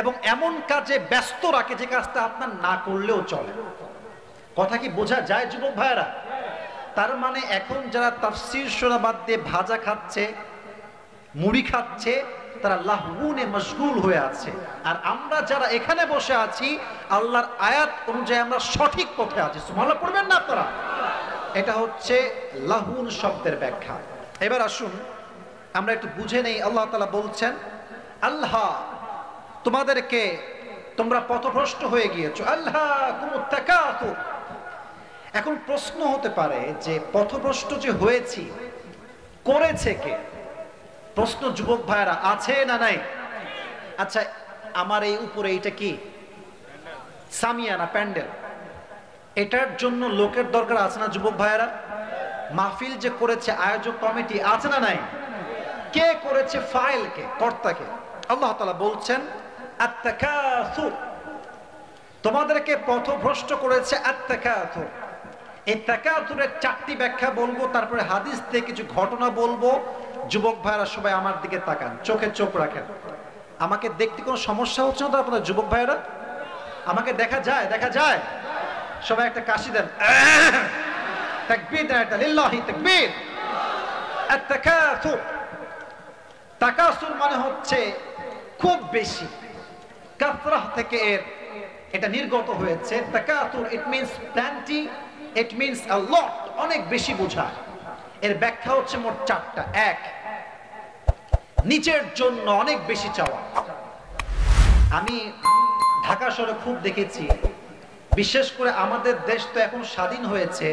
এবং এমন কাজে ব্যস্ত রাখে যে কাজটা আপনার না করলেও চলে। কথা কি বোঝা যায় যুবক ভাইরা? তার মানে এখন যারা তাফসীর শোনা বাদ দিয়ে ভাজা খাচ্ছে, মুড়ি খাচ্ছে, তারা লাহুনে মশগুল হয়ে আছে। আর আমরা যারা এখানে বসে আছি, আল্লাহর আয়াত অনুযায়ী আমরা সঠিক পথে আছি। সুবহানাল্লাহ পড়বেন না আপনারা? এটা হচ্ছে লাহুন শব্দের ব্যাখ্যা। এবার আসুন আমরা একটু বুঝে নেই। আল্লাহ তাআলা বলছেন, আল্লাহ তোমাদেরকে, তোমরা পথভ্রষ্ট হয়ে গিয়েছো। আল্লাহ কুমুত তাকাতুর। এখন প্রশ্ন হতে পারে যে পথভ্রষ্ট যে হয়েছি, করেছে কে? প্রশ্ন যুবক ভাইরা আছে না নাই? আচ্ছা, আমার এই উপরে এটা কি সামিয়ানা, প্যান্ডেল? এটার জন্য লোকের দরকার আছে না যুবক ভাইরা? মাহফিল যে করেছে আয়োজক কমিটি আছে না নাই? কে করেছে? ফাইল কে? কর্তাকে। আল্লাহ তাআলা বলছেন আত-তাকাসুর, তোমাদেরকে পথভ্রষ্ট করেছে আত-তাকাসুর। এই তাকাসুরের চারটি ব্যাখ্যা বলবো, তারপরে হাদিস থেকে কিছু ঘটনা বলবো। যুবক ভাইরা সবাই আমার দিকে তাকান, চোখে চোখ রাখেন। আমাকে দেখতে কোনো সমস্যা হচ্ছে না তো আপনাদের যুবক ভাইরা? আমাকে দেখা যায়? দেখা যায়? সবাই একটা কাশি দেন, তাকবীর দেন একটা, লিল্লাহি তাকবীর। আত-তাকাসুর, তাকাসুর মানে হচ্ছে খুব বেশি, কাসরাহ থেকে এটা নির্গত হয়েছে। Takasur it means plenty, it means a lot, অনেক বেশি বোঝায়। এর ব্যাখ্যা হচ্ছে মোট চারটা। এক, নিজের জন্য অনেক বেশি চাওয়া। আমি ঢাকা শহরে খুব দেখেছি, বিশেষ করে আমাদের দেশ তো এখন স্বাধীন হয়েছে,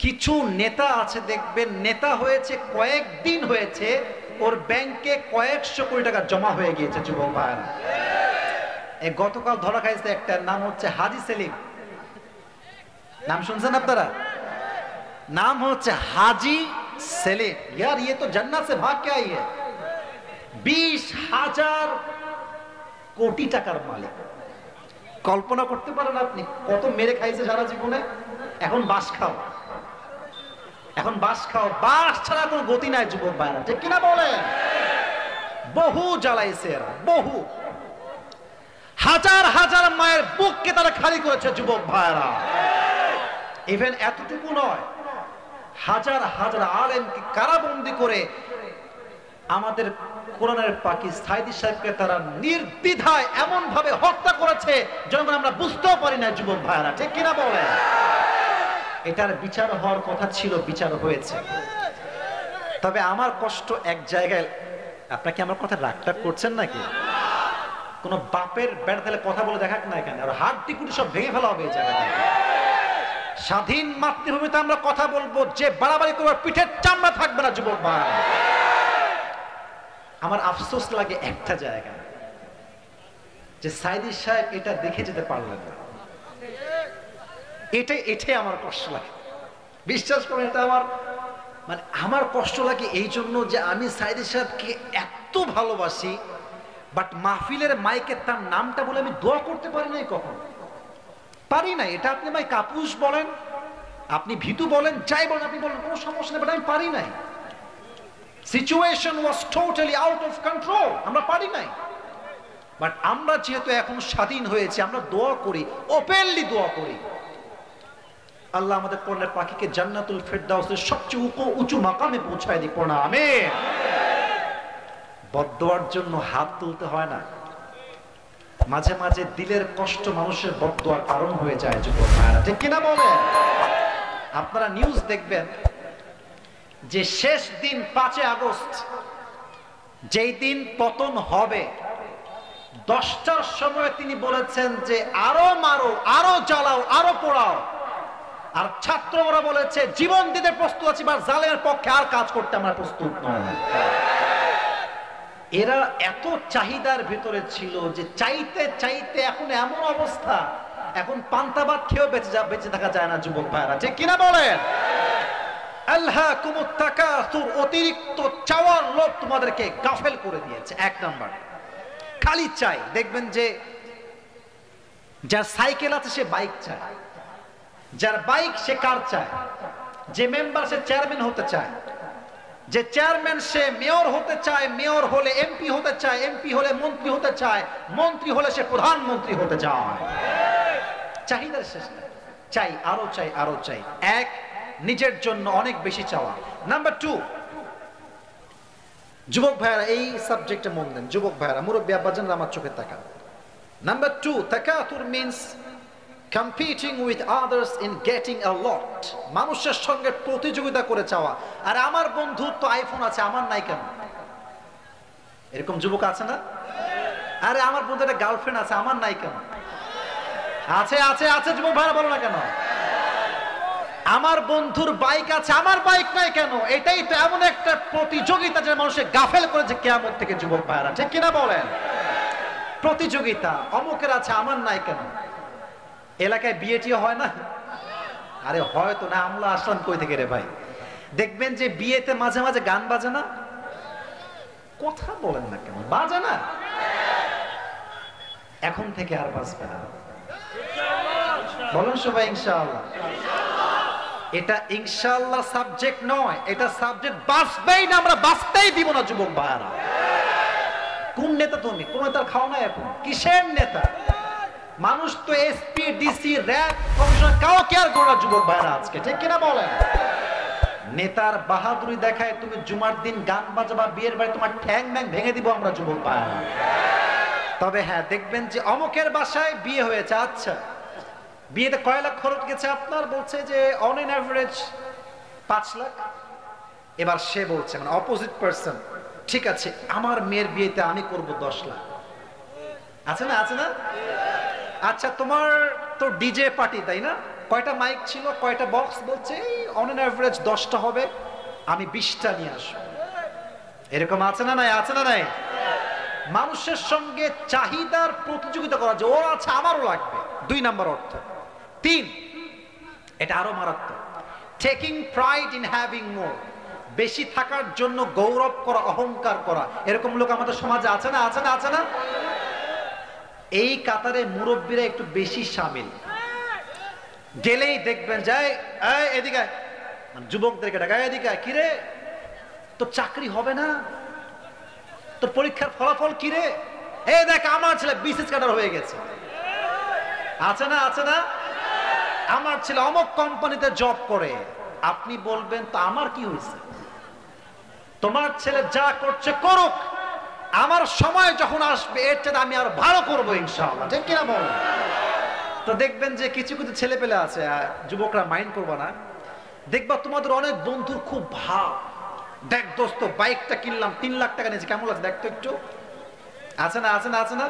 কিছু নেতা আছে দেখবেন, নেতা হয়েছে কয়েকদিন হয়েছে, ওর ব্যাংকে কয়েকশো কোটি টাকা জমা হয়ে গিয়েছে যুবক ভাইরা। এই গতকাল ধরা খাইছে একটা, নাম হচ্ছে হাজি সেলিম। নাম শুনছেন আপনারা? नाम হচ্ছে हाजी सेलिम। यार ये तो जन्नत से भाग के आई है। 20,000 কোটি টাকার মালিক। কল্পনা করতে পারেন আপনি কত মেরে খাইছে সারা জীবনে? এখন বাস খাও, এখন বাস খাও, বাস ছাড়া কোনো গতি নাই যুবক ভাইরা, ঠিক কিনা বলে? বহু জ্বালাইছে এরা, বহু হাজার হাজার মায়ের বুককে তারা খালি করেছে যুবক ভাইরা। ইভেন এতটুকু নয়, হাজার হাজার আলেমকে কারাবন্দী করে আমাদের কোরআনের পাখি সাইদি সাহেবকে তারা নির্দ্বিধায় এমন ভাবে হত্যা করেছে যখন আমরা বুঝতেও পারি না যুবক ভাইরা, ঠিক কিনা বলে? এটার বিচার হওয়ার কথা ছিল, বিচার হয়েছে। তবে আমার কষ্ট এক জায়গায়, আপনাকে আমার কথা রাগটাগ করছেন নাকি? কোন বাপের বেড়া তাহলে কথা বলে দেখাক না এখানে, আর হাড্ডি কুটি সব ভেঙে ফেলা হবে এই জায়গায়। স্বাধীন মাতৃভূমিতে আমরা কথা বলবো, যে বাড়াবাড়ি করবার পিঠের চামড়া থাকবে না যুবক ভাই। আমার আফসোস লাগে একটা জায়গা, যে সাইদি সাহেব এটা দেখে যেতে পারলেন না। এটাই আমার কষ্ট লাগে, বিশ্বাস করেন। এটা আমার মানে আমার কষ্ট লাগে এই জন্য যে আমি সাইদি সাহেবকে এত ভালোবাসি, বাট মাহফিলের মাইকে তার নামটা বলে আমি দোয়া করতে পারি নাই, কখন পারি না। এটা আপনি ভাই কাপুস বলেন, আপনি ভীতু বলেন, যাই বলেন, আপনি বলেন, কোনো সমস্যা নেই, বাট আমি পারি নাই। Situation was totally out of control, আমরা পারি নাই। বাট আমরা যেহেতু এখন স্বাধীন হয়েছে, আমরা দোয়া করি, ওপেনলি দোয়া করি, আল্লাহ আমাদের পরনের পাখিকে জান্নাতুল ফেরদাউসের সবচেয়ে উঁচু মাকামে পৌঁছায় দিক না আমিন। বদদোয়ার জন্য হাত তুলতে হয় না, মাঝে মাঝে দিলের কষ্ট মানুষের বদদোয়ার কারণ হয়ে যায় যুবক ভাইরা, ঠিক কিনা বলে? আপনারা নিউজ দেখবেন যে শেষ দিন 5 আগস্ট যেই দিন পতন হবে, 10টার সময় তিনি বলেছেন যে আরো মারো, আরো জ্বালাও, আরো পোড়াও। আর ছাত্ররা বলেছে জীবন দিতে প্রস্তুত আছি, বা জালেমের পক্ষে আর কাজ করতে আমরা প্রস্তুত নয়। এরা এত চাহিদার ভিতরে ছিল যে চাইতে চাইতে এখন এমন অবস্থা, এখন পান্তাবাদ খেয়েও বেঁচে থাকা যায় না যুবক ভাইরা, ঠিক কিনা বলেন? আল্লাহকুমুত তাকাসুর, অতিরিক্ত চাওয়ার লোভ তোমাদেরকে গাফেল করে দিয়েছে। 1 নাম্বার, খালি চাই। দেখবেন যে যার সাইকেল আছে সে বাইক চায়, যার বাইক সে কার চায়, যে মেম্বার সে চেয়ারম্যান হতে চায়, যে চেয়ারম্যান সে মেয়র হতে চায়, মেয়র হলে এমপি হতে চায়, এমপি হলে মন্ত্রী হতে চায়, মন্ত্রী হলে সে প্রধানমন্ত্রী হতে চায়। চাহিদার শেষ নাই, চাই, আরো চাই, আরো চাই। 1, নিজের জন্য অনেক বেশি চাওয়া। নাম্বার 2, যুবক ভাইরা এই সাবজেক্টে মন দেন, যুবক ভাইরা, মুরব্বী আব্বাজান আমার চোখে তাকান। Number 2, তাকাতুর means competing with others in getting a lot, মানুষের সঙ্গে প্রতিযোগিতা করে চাওয়া। আর আমার বন্ধুর তো আইফোন আছে, আমার নাই কেন? এরকম যুবক আছে না? আরে আমার বন্ধুর একটা গার্লফ্রেন্ড আছে, আমার নাই কেন? আছে আছে আছে, যুবক ভাইরা বলো না কেন? আমার বন্ধুর বাইক আছে, আমার বাইক নাই কেন? এটাই তো এমন একটা প্রতিযোগিতা যে মানুষের গাফেল করেছে কিয়ামত থেকে, যুবক ভাইরা, ঠিক কিনা বলেন? প্রতিযোগিতা, অমুকের আছে আমার নাই কেন? এলাকায় বিয়েটিও হয় না? আরে হয়তো না, আমলা আসলাম কই থেকে রে ভাই? দেখবেন যে বিয়েতে মাঝে মাঝে গান বাজে না? কথা বলেন না কেন? বাজে না? এখন থেকে আর বাজবে না, বলেন সবাই ইনশাআল্লাহ। এটা ইনশাআল্লাহ সাবজেক্ট নয়, এটা সাবজেক্ট বাঁচবেই না, আমরা বাঁচতেই দিব না যুবক ভাইরা। কোন নেতা তুমি? কোন নেতার খাও না এখন? কিসের নেতা? মানুষ তো এসপি, ডিসি, র‍্যাব, কমিশনার কাও কেয়ার করে না যুবক ভাইরা আজকে, ঠিক কিনা বলেন? নেতার বাহাদুরি দেখায় তুমি জুমার দিন গান বাজাবা, বিয়ের বাড়ি তোমার ঠ্যাং ম্যাং ভেঙে দিব আমরা যুবক ভাইরা। তবে হ্যাঁ, দেখবেন যে অমুকের বাসায় বিয়ে হয়েছে, আচ্ছা বিয়েতে কয় লাখ খরচ গেছে আপনার? বলছে যে অন এন অ্যাভারেজ 5 লাখ। এবার সে বলছে, মানে অপোজিট পার্সন, ঠিক আছে আমার মেয়ের বিয়েতে আমি করব 10 লাখ। আছে না? আছে না? আচ্ছা তোমার তো ডিজে পার্টি, তাই না? কয়টা মাইক ছিল, কয়টা বক্স? বলছে অন এন অ্যাভারেজ 10টা হবে, আমি 20টা নিয়ে আসবো। এরকম আছে না নাই? আছে না নাই? মানুষের সঙ্গে চাহিদার প্রতিযোগিতা করা, যে ওর আছে আমারও লাগবে। 2 নাম্বার অর্থ। 3, এটা আরো মারাত্মক, টেকিং প্রাইড ইন হ্যাভিং মোর, বেশি থাকার জন্য গৌরব করা, অহংকার করা। এরকম লোক আমাদের সমাজে আছে না? আছে না? আছে না? এই কাতারে মুরব্বীরা একটু বেশি শামিল। গেলেই দেখবেন যায় এদিকে, যুবকদেরকে ডাকা, এদিকে কি রে তোর চাকরি হবে না? তোর পরীক্ষার ফলাফল কি রে? এই দেখ আমার ছেলে বিসিএস ক্যাডার হয়ে গেছে। আছে না? আছে না? আমার ছেলে অমুক কোম্পানিতে জব করে। আপনি বলবেন তো আমার কি হয়েছে? তোমার ছেলে যা করছে করুক, আমার সময় যখন আসবে এর চেয়ে আমি আর ভালো করবো ইনশাআল্লাহ, ঠিক কিনা বল? তো দেখবেন যে কিছু কিছু ছেলে পেলে আছে, যুবকরা মাইন্ড করবা না, দেখবা তোমাদের অনেক বন্ধুর খুব ভাব, দেখ দোস্ত বাইকটা কিনলাম 3 লাখ টাকা নিয়েছে, কেমন লাগছে দেখতো একটু? আছে না? আছে না? আছে না?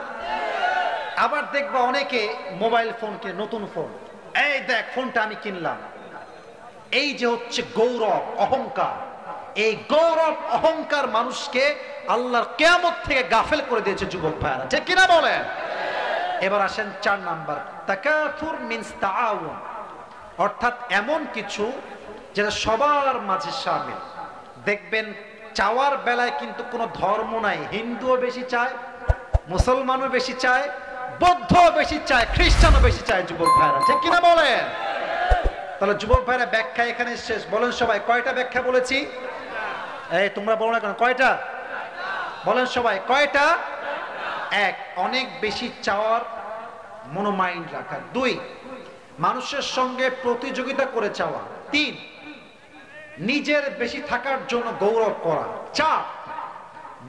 আবার দেখবা অনেকে মোবাইল ফোন কিনে, নতুন ফোন, এই দেখ ফোনটা আমি কিনলাম। এই যে হচ্ছে গৌরব, অহংকার, এই গৌরব অহংকার মানুষকে আল্লাহর কিয়ামত থেকে গাফেল করে দিয়েছে যুবক ভাইরা, ঠিক কিনা বলেন? এবার আসেন 4 নাম্বার, তাকাথুর মিনস তাআউন, অর্থাৎ এমন কিছু যেটা সবার মাঝে শামিল। দেখবেন চাওয়ার বেলায় কিন্তু কোনো ধর্ম নাই, হিন্দুও বেশি চায়, মুসলমানও বেশি চায়, বৌদ্ধও বেশি চায়, খ্রিস্টানও বেশি চায় যুবক ভাইরা, ঠিক কিনা বলেন? তাহলে যুবক ভাইরা ব্যাখ্যা এখানে শেষ। বলেন সবাই কয়টা ব্যাখ্যা বলেছি? এই তোমরা বলো না কেন, কয়টা বলেন সবাই? কয়টা? 1, অনেক বেশি চাওয়ার মনোমাইন্ড রাখা। 2, মানুষের সঙ্গে প্রতিযোগিতা করে চাওয়া। 3, নিজের বেশি থাকার জন্য গৌরব করা। 4,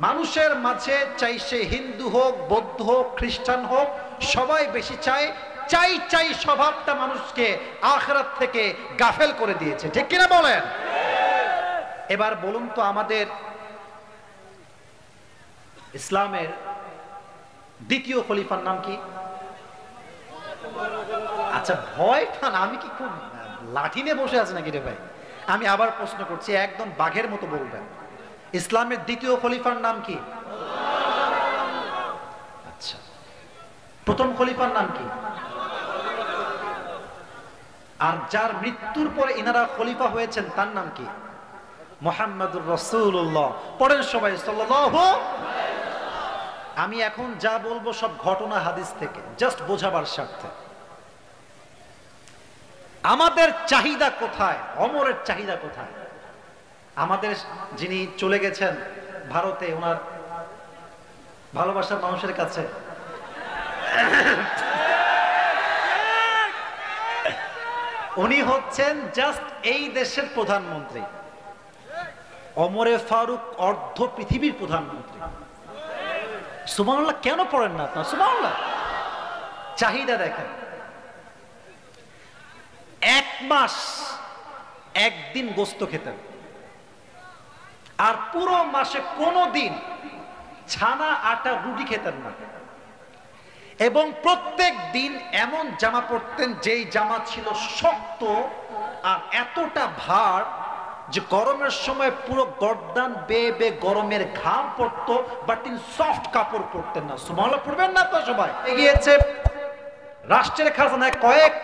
মানুষের মাঝে চাই সে হিন্দু হোক, বৌদ্ধ হোক, খ্রিস্টান হোক, সবাই বেশি চায়। চাই চাই স্বভাবটা মানুষকে আখিরাত থেকে গাফেল করে দিয়েছে, ঠিক কিনা বলেন? এবার বলুন তো, আমাদের ইসলামের দ্বিতীয় খলিফার নাম কি? আচ্ছা ভয় পান, আমি কি খুব লাঠি নিয়ে বসে আছি নাকি রে ভাই? আমি আবার প্রশ্ন করছি, একদম বাঘের মতো বলবেন। ইসলামের দ্বিতীয় খলিফার নাম কি? আচ্ছা, প্রথম খলিফার নাম কি? আর যার মৃত্যুর পরে ইনারা খলিফা হয়েছেন তার নাম কি? মুহাম্মাদুর রাসূলুল্লাহ। পড়েন সবাই সাল্লাল্লাহু। আমি এখন যা বলবো সব ঘটনা হাদিস থেকে, জাস্ট বোঝাবার স্বার্থে। আমাদের চাহিদা কোথায়? ওমরের চাহিদা কোথায়? আমাদের যিনি চলে গেছেন ভারতে, ওনার ভালোবাসার মানুষের কাছে, উনি হচ্ছেন জাস্ট এই দেশের প্রধানমন্ত্রী। ওমরে ফারুক অর্ধ পৃথিবীর প্রধানমন্ত্রী। সুবহানাল্লাহ কেন পড়েন না আপনারা? সুবহানাল্লাহ। চাহিদা দেখেন, 1 মাস একদিন গোস্ত খেতেন, আর পুরো মাসে কোনো দিন ছানা আটা রুটি খেতেন না, এবং প্রত্যেক দিন এমন জামা পরতেন যেই জামা ছিল শক্ত আর এতটা ভার যে গরমের সময় পুরো গর্দান বেয়ে বেয়ে গরমের ঘাম পড়তো, বাট তিনি সফট কাপড় পরতেন না। সুবহানাল্লাহ পড়বেন না তো সবাই? এগিয়েছে রাষ্ট্রের খাজানায়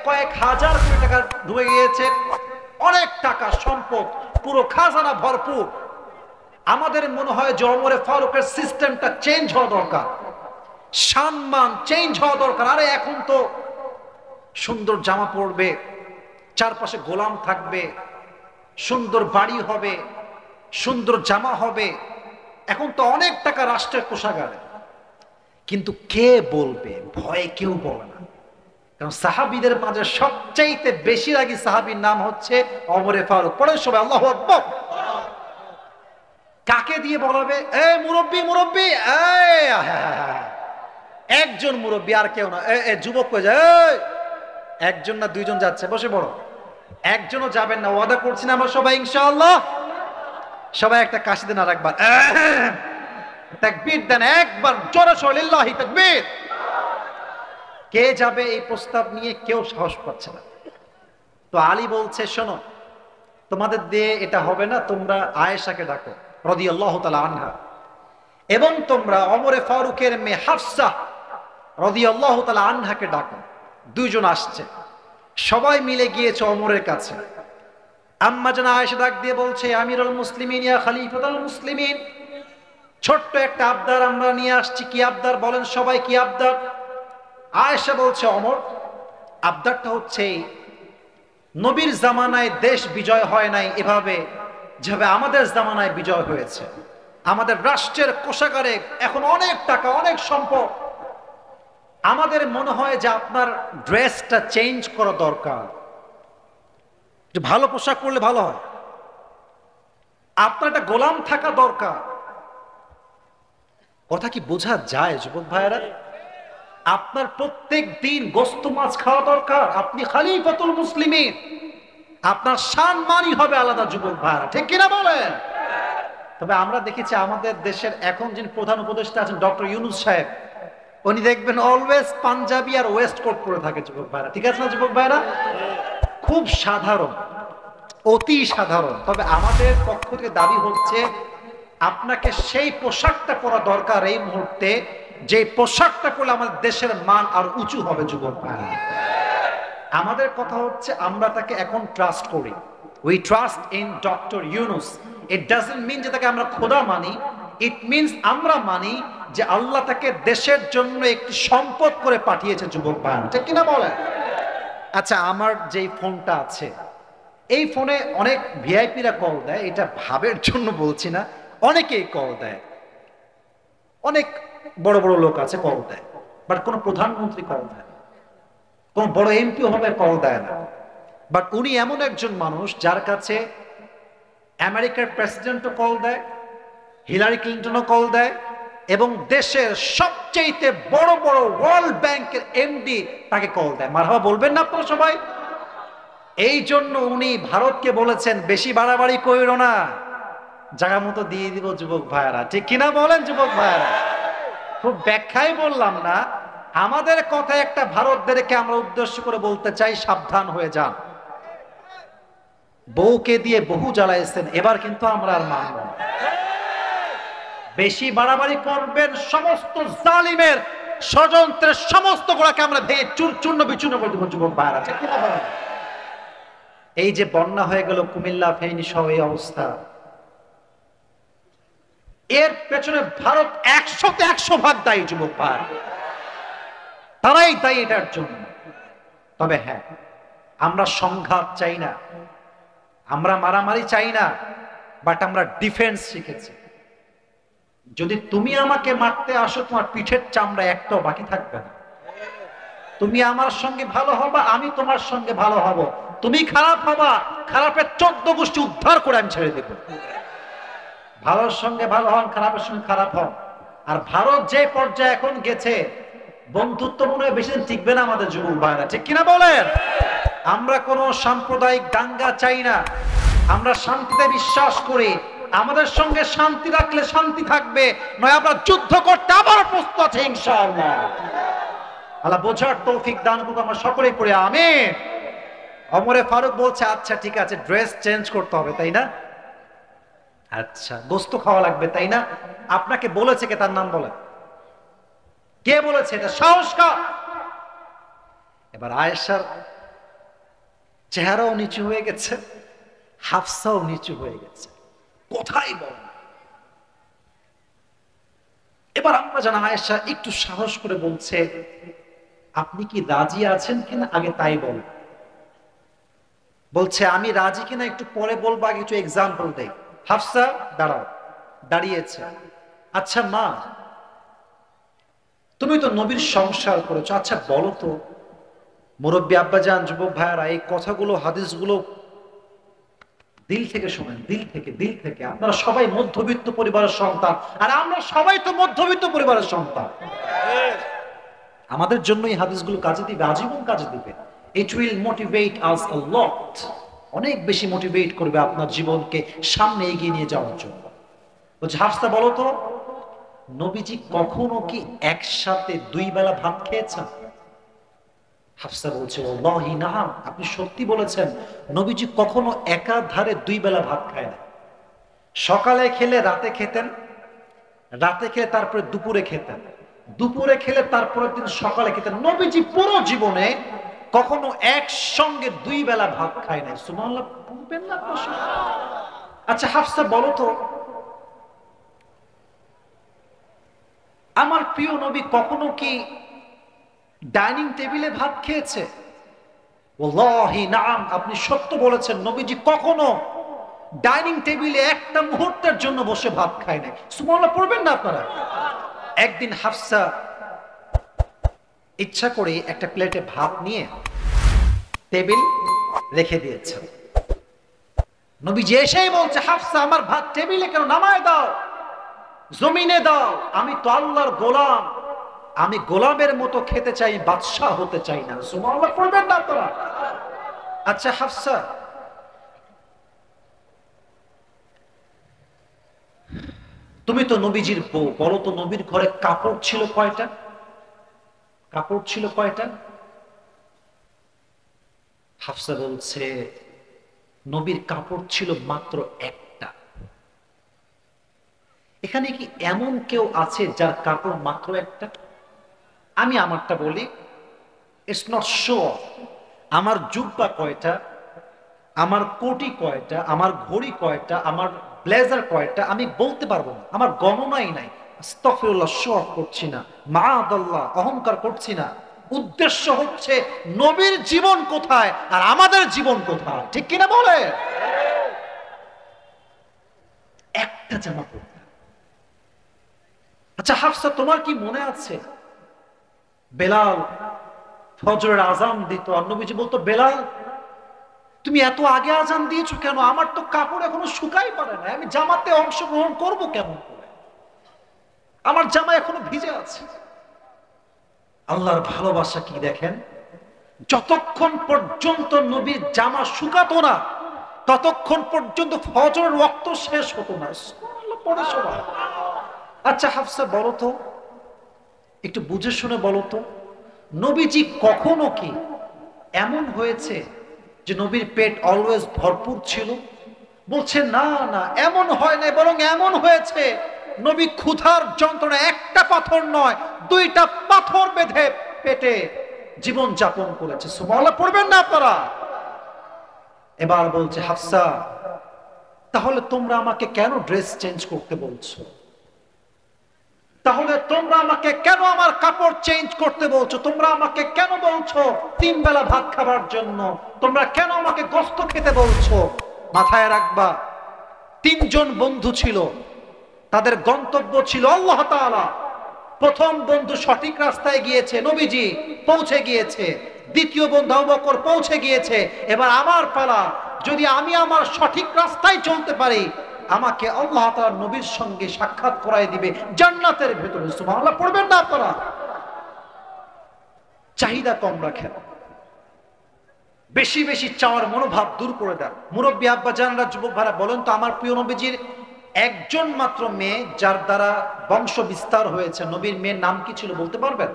কয়েক হাজার কোটি টাকা ঢুকে গিয়েছে, অনেক টাকা সম্পদ, পুরো খাজানা ভরপুর। আমাদের মনে হয় যে ওমরে ফারুকের সিস্টেমটা চেঞ্জ হওয়া দরকার, সম্মান চেঞ্জ হওয়া দরকার। আরে এখন তো সুন্দর জামা পরবে, চারপাশে গোলাম থাকবে, সুন্দর বাড়ি হবে, সুন্দর জামা হবে, এখন তো অনেক টাকা রাষ্ট্রের কোষাগারে। কিন্তু কে বলবে? ভয়ে কেউ বলে না। কারণ সাহাবীদের মাঝে সবচাইতে বেশি রাগী সাহাবীর নাম হচ্ছে ওমরে ফারুক। পড়েন সবাই আল্লাহু আকবার। কাকে দিয়ে বলাবে? এই মুরব্বি মুরব্বি, একজন মুরব্বি আর কেউ না। যুবক কই যায়? একজন না দুইজন যাচ্ছে, বসে পড়ো। একজনও যাবেন না, ওয়াদা করছি না আমরা সবাই ইনশাআল্লাহ। সবাই একটা কাশি দেন আর একবার তাকবীর দেন, একবার জোরে সরে লিল্লাহি তাকবীর। কে যাবে এই প্রস্তাব নিয়ে? কেউ সাহস পাচ্ছে না। তো আলী বলছে, শোনো, তোমাদের দিয়ে এটা হবে না, তোমরা আয়েশাকে ডাকো রাদিয়াল্লাহু তাআলা আনহা, এবং তোমরা ওমরে ফারুকের মেয়ে হাফসা রাদিয়াল্লাহু তাআলা আনহাকে ডাকো। দুইজন আসছে, সবাই মিলে গিয়েছে ওমরের কাছে। আম্মা জান আয়েশা ডাক দিয়ে বলছে, আমিরুল মুসলিমিন ইয়া খলিফাতুল মুসলিমিন, ছোট্ট একটা আবদার আমরা নিয়ে আসছি। কি আবদার বলেন সবাই, কি আবদার? আয়েশা বলছে, ওমর, আবদারটা হচ্ছে নবীর জামানায় দেশ বিজয় হয় নাই এভাবে যেভাবে আমাদের জামানায় বিজয় হয়েছে। আমাদের রাষ্ট্রের কোষাগারে এখন অনেক টাকা, অনেক সম্পদ। আমাদের মনে হয় যে আপনার ড্রেসটা চেঞ্জ করা দরকার, যে ভালো পোশাক পরলে ভালো হয়, আপনার একটা গোলাম থাকা দরকার। কথা কি বোঝা যায় যুবক ভাইয়েরা? আপনার প্রত্যেক দিন গোস্ত মাছ খাওয়া দরকার, আপনি খলিফাতুল মুসলিমিন, আপনার সম্মানই হবে আলাদা যুবক ভাইয়েরা, ঠিক কিনা বলেন? তবে আমরা দেখেছি আমাদের দেশের এখন যিনি প্রধান উপদেষ্টা আছেন ডক্টর ইউনূস সাহেব, উনি দেখবেন অলওয়েজ পাঞ্জাবি আর ওয়েস্ট কোট পরে থাকে যুবক ভাইরা, ঠিক আছে না যুবক ভাইরা? খুব সাধারণ, অতি সাধারণ। তবে আমাদের পক্ষ থেকে দাবি হচ্ছে আপনাকে সেই পোশাকটা পরা দরকার এই মুহূর্তে, যে পোশাকটা পরলে আমাদের দেশের মান আর উঁচু হবে যুবক ভাইরা। আমাদের কথা হচ্ছে আমরা তাকে এখন ট্রাস্ট করি, we trust in doctor Yunus. It doesn't mean যে তাকে আমরা খোদা মানি, ইট মিনস আমরা মানি যে আল্লাহ তাকে দেশের জন্য একটি সম্পদ করে পাঠিয়েছে যুবক ভাইরা, ঠিক কিনা বলেন? আচ্ছা, আমার যেই ফোনটা আছে এই ফোনে অনেক ভিআইপিরা কল দেয়, এটা ভাবের জন্য বলছি না, অনেকেই কল দেয়, অনেক বড় বড় লোক আছে কল দেয়, বাট কোনো প্রধানমন্ত্রী কল দেয় না। কোন বড় এমপি হবে কল দেয় না, বাট উনি এমন একজন মানুষ যার কাছে আমেরিকার প্রেসিডেন্টও কল দেয়, হিলারি ক্লিন্টনও কল দেয়, এবং দেশের সবচেয়ে বড় বড় ওয়ার্ল্ড ব্যাংকের এমডি তাকে কল দেয়। মারহাবা বলবেন না আপনারা সবাই? এই জন্য উনি ভারতকে বলেছেন বেশি বাড়াবাড়ি কইরো না, জায়গা মতো দিয়ে দিব যুবক ভাইয়েরা, ঠিক কিনা বলেন যুবক ভাইয়েরা? খুব ব্যাখ্যায় বললাম না, আমাদের কথা একটা ভারতদেরকে আমরা উদ্দেশ্য করে বলতে চাই, সাবধান হয়ে যান। বউকে দিয়ে বহু জ্বালাইছেন, এবার কিন্তু আমরা আর মানব না। বেশি বাড়াবাড়ি করবেন, সমস্ত জালিমের ষড়যন্ত্রের সমস্ত গোড়াকে আমরা ভেঙে চূর্ণ বিচূর্ণ করে দেবো যুবক ভাইয়েরা, ঠিক কিনা বলেন? এই যে বন্যা হয়ে গেল কুমিল্লা, ফেনী সহ এই অবস্থা, এর পেছনে ভারত 100% দায়ী যুবক ভাই, তারাই দায়ী এটার জন্য। তবে হ্যাঁ, আমরা সংঘাত চাই না, আমরা মারামারি চাই না, বাট আমরা ডিফেন্স শিখেছি। যদি তুমি আমাকে মারতে আসো, তোমার পিঠের চামড়া একটাও বাকি থাকবে না। তুমি আমার সঙ্গে ভালো হবা, আমি তোমার সঙ্গে ভালো হব। তুমি খারাপ হবা, খারাপের 14 গোষ্ঠী উদ্ধার করে আমি ছেড়ে দেব। ভালোর সঙ্গে ভালো হন, খারাপের সঙ্গে খারাপ হন। আর ভারত যে পর্যায়ে এখন গেছে, বন্ধুত্ব মনে হয় বেশি দিন টিকবে না আমাদের যুবক ভাইরা, ঠিক কিনা বলেন? আমরা কোনো সাম্প্রদায়িক দাঙ্গা চাই না, আমরা শান্তিতে বিশ্বাস করি। আমাদের সঙ্গে শান্তি রাখলে শান্তি থাকবে, নয় আমরা যুদ্ধ করতে আবার প্রস্তুত আছে ইনশাআল্লাহ। আল্লাহ বোঝার তৌফিক দান করুক, আমরা সকলেই পড়ে আমিন। ওমরে ফারুক বলছে, আচ্ছা ঠিক আছে, ড্রেস চেঞ্জ করতে হবে তাই না? আচ্ছা, গোস্ত খাওয়া লাগবে তাই না? আপনাকে বলেছে কে? তার নাম বলেন। কে বলেছে? এটা সাহসকার। এবার আয়েশার চেহারাও নিচু হয়ে গেছে, হাফসাও নিচু হয়ে গেছে, কোথায় বল। এবার আমরা জানা আয়েশা একটু সাহস করে বলছে, আপনি কি রাজি আছেন কিনা আগে তাই বলেন। বলছে আমি রাজি কিনা একটু পরে বলবো, আগে কিছু এক্সাম্পল দেই। হাফসা দাঁড়াও, দাঁড়িয়েছে। আচ্ছা মা, তুমি তো নবীর সংসার করেছো, আচ্ছা বলো তো, মুরব্বী আব্বাজান, যুবক ভাইয়ারা, এই কথাগুলো হাদিসগুলো দিল থেকে শোনেন, দিল থেকে, দিল থেকে। আপনারা সবাই মধ্যবিত্ত পরিবারের সন্তান, আর আমরা সবাই তো মধ্যবিত্ত পরিবারের সন্তান। আমাদের জন্য এই হাদিসগুলো কাজে দিবে, আজীবন কাজে দিবে। It will motivate us a lot, অনেক বেশি মোটিভেট করবে আপনার জীবনকে সামনে এগিয়ে নিয়ে যাওয়ার জন্য। বলছে হাফসা বলো তো, নবীজি কখনো কি একসাথে 2 বেলা ভাত খেয়েছেন? হাফসা বলছে ওয়াল্লাহি নাম, আপনি সত্যি বলেছেন, নবীজি কখনো একাধারে 2 বেলা ভাত খায় না। সকালে খেলে রাতে খেতেন, রাতে খেলে তারপরে দুপুরে খেতেন, দুপুরে খেলে তারপরের দিন সকালে খেতেন। নবীজি পুরো জীবনে কখনো একসঙ্গে 2 বেলা ভাত খায় নাই। সুবহানাল্লাহ বলবেন না? আচ্ছা হাফসা বলো তো, আমার প্রিয় নবী কখনো কি ডাইনিং টেবিলে ভাত খেয়েছে? ওয়াল্লাহি নাম, আপনি সত্য বলেছেন, নবীজি কখনো ডাইনিং টেবিলে একটা মুহূর্তের জন্য বসে ভাত খায় নাই। সুবহানাল্লাহ পড়বেন না আপনারা? একদিন হাফসা ইচ্ছা করে একটা প্লেটে ভাত নিয়ে টেবিল রেখে দিয়েছে। নবীজি এসেই বলছে, হাফসা আমার ভাত টেবিলে কেন? নামায় দাও, জমিনে দাও, আমি তো আল্লাহর গোলাম, আমি গোলামের মতো খেতে চাই, বাদশাহ হতে চাই না। সুবহানাল্লাহ পড়বেন না আপনারা? আচ্ছা হাফসা, তুমি তো নবীজির বউ, বলো তো নবীর ঘরে কাপড় ছিল কয়টা? কাপড় ছিল কয়টা? হাফসা বলছে নবীর কাপড় ছিল মাত্র একটা। এখানে কি এমন কেউ আছে যার কাপড় মাত্র একটা? আমি আমারটা বলি, ইটস নট শিওর। আমার জুব্বা কয়টা, আমার কোটি কয়টা, আমার ঘড়ি কয়টা, আমার ব্লেজার কয়টা, আমি বলতে পারবো না, আমার গণনাই নাই। আস্তাগফিরুল্লাহ, শো অফ করছি না, মাআদাল্লাহ, অহংকার করছি না। উদ্দেশ্য হচ্ছে নবীর জীবন কোথায় আর আমাদের জীবন কোথায়, ঠিক কিনা বলে? একটা জামা পড়তে। আচ্ছা হাফসা, তোমার কি মনে আছে বেলাল ফজরের আজান দিত আর নবীজি বলতো, বেলাল তুমি এত আগে আজান দিয়েছো কেন? আমার তো কাপড় এখনো শুকাই পারে না, আমি জামাতে অংশগ্রহণ করব কেমন করে? আমার জামা এখনো ভিজে আছে। আল্লাহর ভালোবাসা কি দেখেন, যতক্ষণ পর্যন্ত নবীর জামা শুকাতো না ততক্ষণ পর্যন্ত ফজরের ওয়াক্ত শেষ হতো না। পড়ে সবাই। আচ্ছা হাফসা বলো তো, একটু বুঝে শুনে বলো তো, নবীজি কখনো কি এমন হয়েছে যে নবীর পেট অলওয়েজ ভরপুর ছিল? বলছে না না, এমন হয় না, বরং এমন হয়েছে নবী ক্ষুধার যন্ত্রণা একটা পাথর নয় 2টা পাথর বেঁধে পেটে জীবন যাপন করেছে। সুবহানাল্লাহ পড়বেন না আপনারা? এবার বলছে হাফসা, তাহলে তোমরা আমাকে কেন ড্রেস চেঞ্জ করতে বলছো? তাহলে তোমরা আমাকে কেন আমার কাপড় চেঞ্জ করতে বলছো? তোমরা আমাকে কেন বলছো 3 বেলা ভাত খাবার জন্য? তোমরা কেন আমাকে গোশত খেতে বলছো? মাথায় রাখবা, 3 জন বন্ধু ছিল, তাদের গন্তব্য ছিল আল্লাহ তাআলা। প্রথম বন্ধু সঠিক রাস্তায় গিয়েছে, নবীজি পৌঁছে গিয়েছে। দ্বিতীয় বন্ধু আবু বকর পৌঁছে গিয়েছে। এবার আমার পালা, যদি আমি আমার সঠিক রাস্তায় চলতে পারি আমাকে আল্লাহ তাআলা নবীর সঙ্গে সাক্ষাৎ করায় দিবে জান্নাতের ভেতরে। সুবহানাল্লাহ পড়বেন না আপনারা? চাহিদা কম রাখেন, বেশি বেশি চাওয়ার মনোভাব দূর করে দেন। মুরব্বী আব্বা জানরা, যুবক ভাইরা বলেন তো, আমার প্রিয় নবীজির একজন মাত্র মেয়ে যার দ্বারা বংশ বিস্তার হয়েছে, নবীর মেয়ের নাম কি ছিল বলতে পারবেন?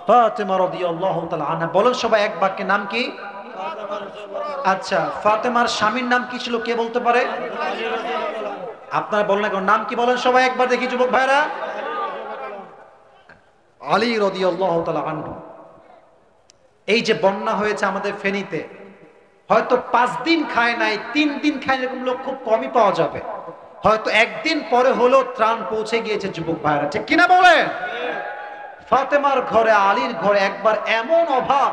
ফাতেমা রাদিয়াল্লাহু তাআলা আনহা। বলেন সবাই এক বাক্যে, নাম কি? আচ্ছা, ফাতেমার স্বামীর নাম কি ছিল কে বলতে পারে? আপনারা বলেন না, নাম কি বলেন সবাই একবার দেখি যুবক ভাইরা? আলী রাদিয়াল্লাহু তাআলা আনহু। এই যে বন্যা হয়েছে আমাদের ফেনীতে, হয়তো 5 দিন খায় নাই, 3 দিন খায়, এরকম লোক খুব কমই পাওয়া যাবে। হয়তো একদিন পরে হলো ত্রাণ পৌঁছে গিয়েছে যুবক ভাইরা, ঠিক কিনা বলেন? ফাতেমার ঘরে, আলীর ঘরে একবার এমন অভাব,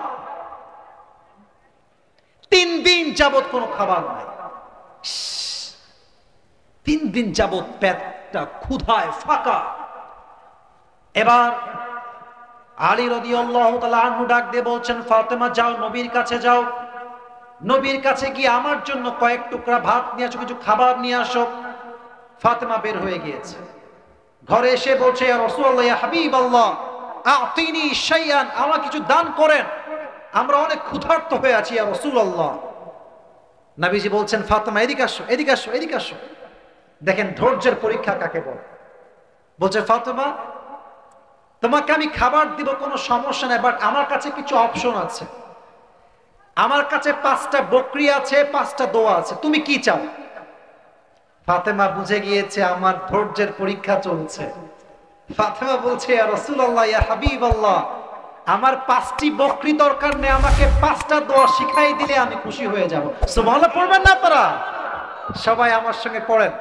3 দিন যাবত কোনো খাবার নাই। 3 দিন যাবত পেটটা ক্ষুধায় ফাঁকা। এবার আলী রাদিয়াল্লাহু তাআলা আনহু ডাক দিয়ে বলছেন, ফাতেমা যাও, নবীর কাছে যাও, নবীর কাছে গিয়ে আমার জন্য কয়েক টুকরা ভাত নিয়ে আসো, কিছু খাবার নিয়ে আসো। ফাতেমা বের হয়ে গিয়েছে, ঘরে এসে বলছে, ইয়া রাসূলুল্লাহ, ইয়া হাবিবাল্লাহ, আতিনি শাইআন, আমাকে কিছু দান করেন, আমরা অনেক ক্ষুধার্ত হয়ে আছি ইয়া রাসূলুল্লাহ। নবীজি বলছেন, ফাতেমা এদিকে আসো, এদিকে আসো, এদিকে আসো। দেখেন ধৈর্যের পরীক্ষা কাকে বলে। বলছে, ফাতেমা তোমাকে আমি খাবার দিব, কোনো সমস্যা নাই, বাট আমার কাছে কিছু অপশন আছে। আমার কাছে 5টা বকরি আছে, 5টা দোয়া আছে, তুমি কি চাও? ফাতেমা বুঝে গিয়েছে আমার ধৈর্যের পরীক্ষা চলছে। ফাতেমা বলছে, ইয়া রাসূলুল্লাহ, ইয়া হাবিবাল্লাহ, আমার 5টি বকরি দরকার নেই, আমাকে 5টা দোয়া শিখাই দিলে আমি খুশি হয়ে যাব। সুবহানাল্লাহ পড়বেন না আপনারা? সবাই আমার সঙ্গে পড়েন,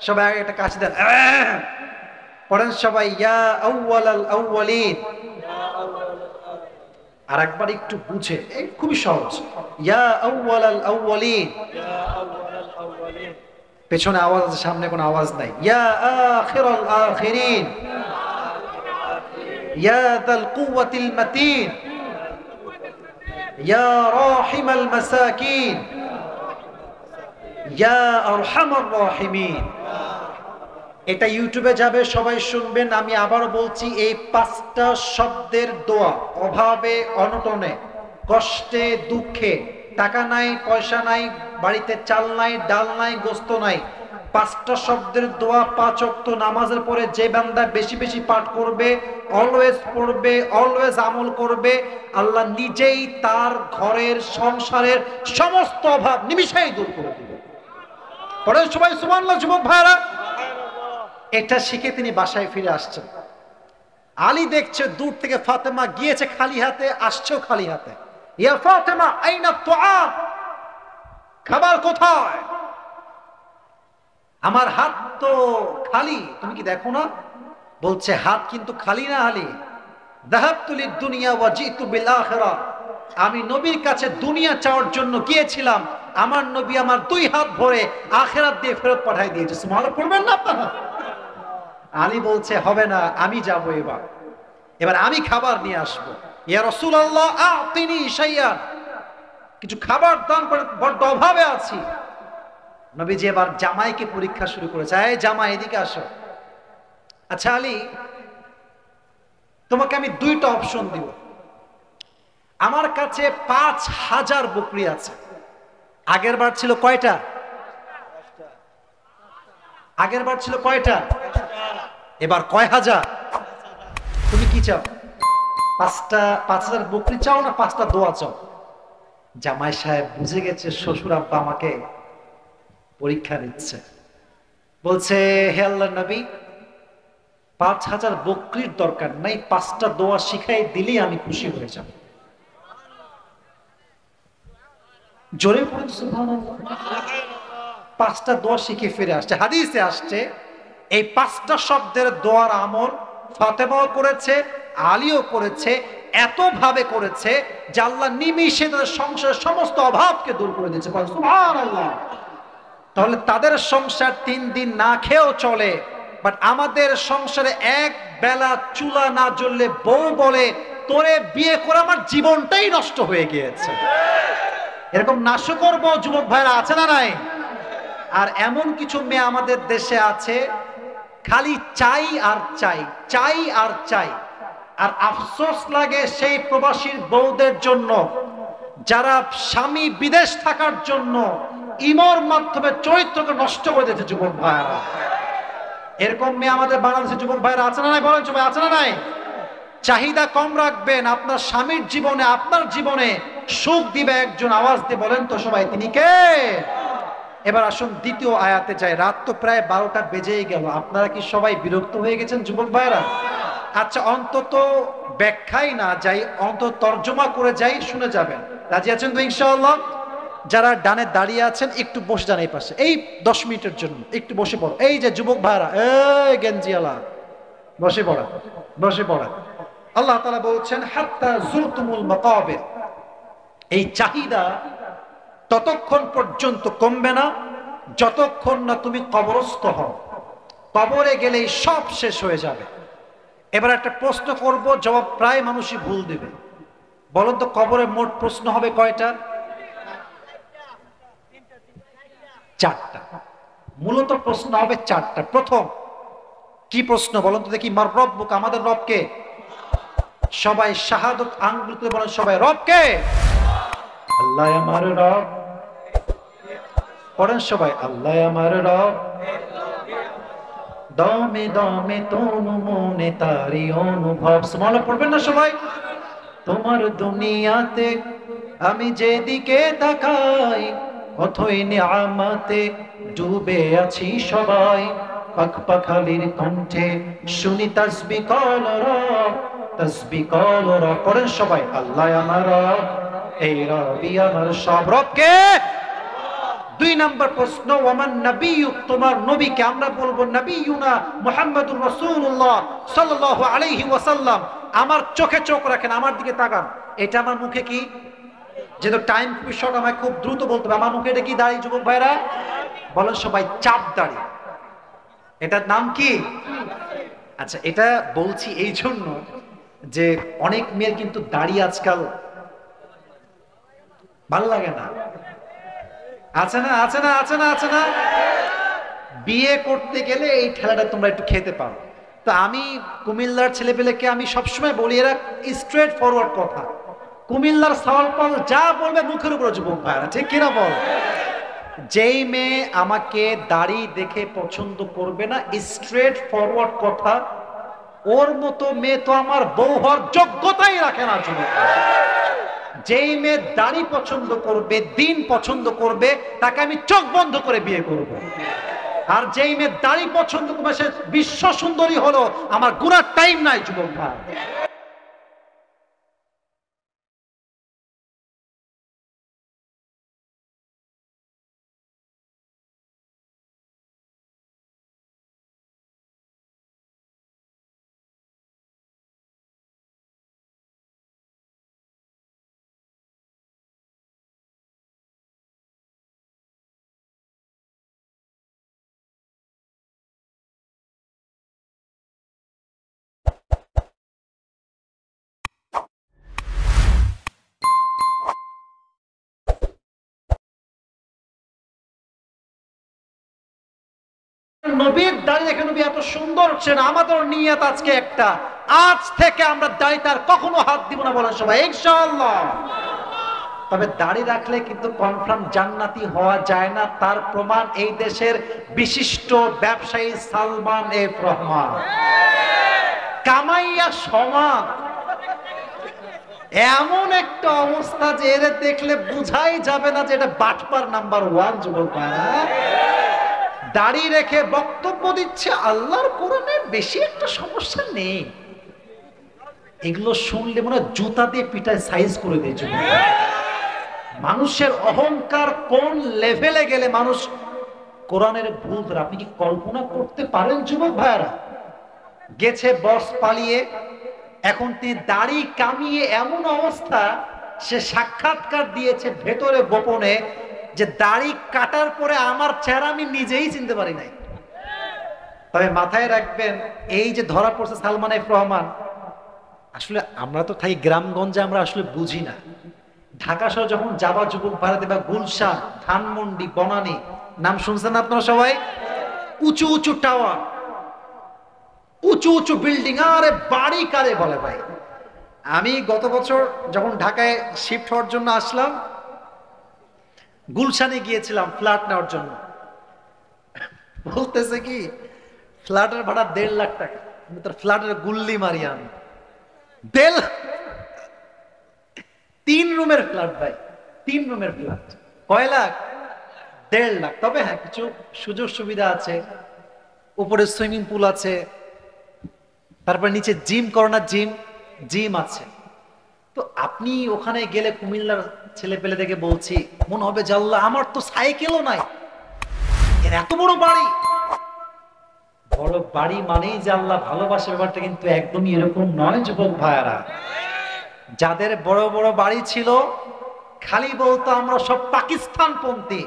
সবাই আগে একটা কাশি দেন, পড়েন সবাই, ইয়া আউয়ালাল আউয়ালিন। আর একবার একটু বুঝে, খুবই সহজ, ইয়া আউয়ালাল আউয়ালিন। পেছনে আওয়াজ আছে, সামনে কোনো আওয়াজ নাই। ইয়া আখিরাল আখিরিন, ইয়া যাল কুওয়াতিল মাতিন, ইয়া রাহিমাল মাসাকিন, ইয়া আরহামার রাহিমিন। এটা ইউটিউবে যাবে, সবাই শুনবেন। আমি আবার বলছি, এই 5টা শব্দের দোয়া, অভাবে অনটনে, কষ্টে দুঃখে, টাকা নাই পয়সা নাই, বাড়িতে চাল নাই ডাল নাই গোস্ত নাই, 5টা শব্দের দোয়া 5 ওয়াক্ত নামাজের পরে যে বান্দা বেশি বেশি পাঠ করবে, অলওয়েজ পড়বে, অলওয়েজ আমল করবে, আল্লাহ নিজেই তার ঘরের সংসারের সমস্ত অভাব নিমিষেই দূর করে দিবে। পড়েন সবাই সুবহানাল্লাহ যুবক ভাইরা। এটা শিখে তিনি বাসায় ফিরে আসছেন। আলী দেখছে দূর থেকে ফাতেমা গিয়েছে খালি হাতে, আসছেও খালি হাতে। ইয়া ফাতেমা আইনা তুআম, খাবার কোথায়? আমার হাত তো খালি, তুমি কি দেখো না? বলছে, হাত কিন্তু খালি না আলী, যাহাবতু লিদ দুনিয়া ওয়া জিতু বিল আখিরাহ, আমি নবীর কাছে দুনিয়া চাওয়ার জন্য গিয়েছিলাম, আমার নবী আমার 2 হাত ভরে আখিরাত দিয়ে ফেরত পাঠিয়ে দিয়েছে। সুবহানাল্লাহ পড়বেন না আপনারা? আলী বলছে, হবে না, আমি যাব, এবার আমি খাবার নিয়ে আসবো। ইয়া রাসূলুল্লাহ আতিনি শাইয়ান, কিছু খাবার দান করে, বড্ড অভাবে আছি। নবীজি এবার জামাইকে পরীক্ষা শুরু করেছে, এই জামাই এদিকে আসো। আচ্ছা আলী, তোমাকে আমি দুইটা অপশন দিব। আমার কাছে 5,000 বকরি আছে। আগের বার ছিল কয়টা? আগের বার ছিল কয়টা? এবার কয় হাজার? তুমি কি চাও? 5,000 বকরি চাও না 5টা দোয়া চাও? জামাই সাহেব বুঝে গেছে শ্বশুর আব্বা আমাকে পরীক্ষা নিচ্ছে। বলছে, হে আল্লাহর নবী, 5,000 বকরির দরকার নাই, 5টা দোয়া শিখাই দিলেই আমি খুশি হয়ে যাব। জোরে পড়ুন সুবহানাল্লাহ। 5টা দোয়া শিখে ফিরে আসছে। হাদিসে আসছে এই 5টা শব্দের দোয়ার আমল ফাতেমাও করেছে, আলীও করেছে, এত ভাবে করেছে যে আল্লাহ নিমিষে তাদের সংসারের সমস্ত অভাবকে দূর করে দিয়েছে। সুবহানাল্লাহ। তাহলে তাদের সংসার 3 দিন না খেয়েও চলে, বাট আমাদের সংসারে এক বেলা চুলা না জ্বললে বউ বলে, তোরে বিয়ে করে আমার জীবনটাই নষ্ট হয়ে গিয়েছে। এরকম নাশকর বউ যুবক ভাইরা আছে না নাই? আর এমন কিছু মেয়ে আমাদের দেশে আছে, খালি চাই আর চাই, চাই আর চাই। আর আফসোস লাগে সেই প্রবাসীর বউদের জন্য যারা স্বামী বিদেশ থাকার জন্য ইমোর মাধ্যমে চরিত্রকে নষ্ট করে দিয়েছে। যুবক ভাইরা, এরকম মেয়ে আমাদের বাংলাদেশের যুবক ভাইরা আছে না নাই? বলেন সবাই, আছে না নাই? চাহিদা কম রাখবেন, আপনার স্বামীর জীবনে, আপনার জীবনে সুখ দিবে একজন। আওয়াজ দিয়ে বলেন তো সবাই, তিনি কে? এবার আসুন দ্বিতীয় আয়াতে যাই। রাত তো প্রায় 12টা বেজেই গেল। আপনারা কি সবাই বিরক্ত হয়ে গেছেন যুবক ভাইরা? আচ্ছা, অন্তত ব্যাখ্যাই না যাই, অন্তত তর্জমা করে যাই, শুনে যাবেন। রাজি আছেন তো ইনশাআল্লাহ? যারা ডানে দাঁড়িয়ে আছেন একটু বসে যান এই পাশে, এই 10 মিনিটের জন্য একটু বসে পড়ো। এই যে যুবক ভাইরা, এই গেঞ্জিওয়ালা, বসে পড়া, বসে পড়া। আল্লাহ তাআলা বলছেন, হাত্তা যুরতুমুল মাকাবির, এই চাহিদা ততক্ষণ পর্যন্ত কমবে না যতক্ষণ না তুমি কবরস্থ হও। কবরে গেলেই সব শেষ হয়ে যাবে। এবার একটা প্রশ্ন করব, জবাব প্রায় মানুষই ভুল দেবে। বলুন তো, কবরে মোট প্রশ্ন হবে কয়টা? 4টা। মূলত প্রশ্ন হবে 4টা। প্রথম কি প্রশ্ন বলুন তো দেখি? মার রব্বুক, আমাদের রবকে? সবাই শাহাদত আঙ্গুল তুলে বলেন সবাই, রবকে? আল্লাহ আমার রব। পড়েন সবাই, আল্লাহ আমার রব। দমে দমে তনু মনে তারি অনুভব। সুবহানাল্লাহ পড়বেন না সবাই? তোমার দুনিয়াতে আমি যেদিকে তাকাই, অথই নিয়ামতে ডুবে আছি সবাই। পাখ পাখালির কণ্ঠে শুনি তাসবিহ কল রব, তাসবিহ কল রব। পড়েন সবাই, আল্লাহ আমার রব, এই রবই আমার সব। রবকে? 2 নম্বর প্রশ্ন, ওয়ামান নাবিয়্যুক, তোমার নবীকে? আমরা বলবো নবিয়ুনা মুহাম্মাদুর রাসূলুল্লাহ সাল্লাল্লাহু আলাইহি ওয়াসাল্লাম। আমার চোখে চোখ রাখেন, আমার দিকে তাকান। এটা আমার মুখে কি? যেহেতু টাইম খুব শর্ট, আমায় খুব দ্রুত বলতে হবে। আমার মুখে এটা কি দাড়ি যুবক ভাইরা? বলেন সবাই, চাপ দাড়ি। এটার নাম কি? আচ্ছা, এটা বলছি এই জন্য যে অনেক মেয়ের কিন্তু দাড়ি আজকাল ভালো লাগে না। আছে না, আছে না, আছে না, আছে না? বিয়ে করতে গেলে এই ঠেলাটা তোমরা একটু খেতে পারো। তো আমি কুমিল্লার ছেলেপেলেকে আমি সবসময় বলি, এরা স্ট্রেট ফরওয়ার্ড কথা। কুমিল্লার সাওয়াল যা বলবে মুখের উপর যুবক ভাইরা, ঠিক কিনা বল? যেই মেয়ে আমাকে দাড়ি দেখে পছন্দ করবে না, স্ট্রেট ফরওয়ার্ড কথা, ওর মতো মেয়ে তো আমার বউ হওয়ার যোগ্যতাই রাখে না যুবক। যেই মেয়ে দাড়ি পছন্দ করবে, দিন পছন্দ করবে, তাকে আমি চোখ বন্ধ করে বিয়ে করব। আর যেই মেয়ে দাড়ি পছন্দ করবে সে বিশ্ব সুন্দরী হলো, আমার গুনার টাইম নাই যুবক ভাই। নবীর দাড়ি দেখে নবী এত সুন্দর ছিলেন, আমাদের নিয়ত আজকে একটা, আজ থেকে আমরা দাড়িতে আর কখনো হাত দিব না, বলেন সবাই ইনশাআল্লাহ। তবে দাড়ি রাখলে কিন্তু কনফার্ম জান্নাতি হওয়া যায় না, তার প্রমাণ এই দেশের বিশিষ্ট ব্যবসায়ী সালমান এফ রহমান। কামাইয়া সমান, এমন একটা অবস্থা যে এর দেখলে বুঝাই যাবে না যে এটা বাটপার নাম্বার 1 যুবক ভাইরা। দাড়ি রেখে বক্তব্য দিচ্ছে, আল্লাহর কোরআনে বেশি একটা সমস্যা নেই। এগুলো শুনলে মনে হয় জুতা দিয়ে পিটায় সাইজ করে দেয় যুবক। মানুষের অহংকার কোন লেভেলে গেলে মানুষ কোরআনের ভুল ধরে, আপনি কি কল্পনা করতে পারেন যুবক ভাইরা? গেছে বস পালিয়ে, এখন তিনি দাড়ি কামিয়ে এমন অবস্থা, সে সাক্ষাৎকার দিয়েছে ভেতরে গোপনে যে দাড়ি কাটার পরে আমার চেহারা আমি নিজেই চিনতে পারি নাই। তবে মাথায় রাখবেন, এই যে ধরা পড়ছে সালমান এফ রহমান, আসলে আমরা তো থাকি গ্রামগঞ্জে, আমরা আসলে বুঝি না। ঢাকা শহর যখন যাবা যুবক ভারতে, বা গুলশান, ধানমন্ডি, বনানী, নাম শুনছেন আপনারা সবাই? উঁচু উঁচু টাওয়ার, উঁচু উঁচু বিল্ডিং, আরে বাড়ি কারে বলে ভাই? আমি গত বছর যখন ঢাকায় শিফট হওয়ার জন্য আসলাম, গুলশানে গিয়েছিলাম ফ্ল্যাট নেওয়ার জন্য। বলতেছে কি, ফ্ল্যাটের ভাড়া 1.5 লাখ টাকা। তার ফ্ল্যাটের গুল্লি মারি আমি। 3 রুমের ফ্ল্যাট ভাই, 3 রুমের ফ্ল্যাট, কয় লাখ? 1.5 লাখ। তবে হ্যাঁ, কিছু সুযোগ সুবিধা আছে, উপরে সুইমিং পুল আছে, তারপর নিচে জিম কর্নার, জিম আছে। তো আপনি ওখানে গেলে কুমিল্লার ছেলে পেলে দেখে বলছি, মনে হবে যে আল্লাহ, আমার তো সাইকেলও নাই, এর এত বড় বাড়ি। বড় বাড়ি মানেই যে আল্লাহ ভালোবাসে, ব্যাপারটা কিন্তু একদমই এরকম নয় যুবক ভাইয়ারা। যাদের বড় বড় বাড়ি ছিল, খালি বলতো আমরা সব পাকিস্তানপন্থী।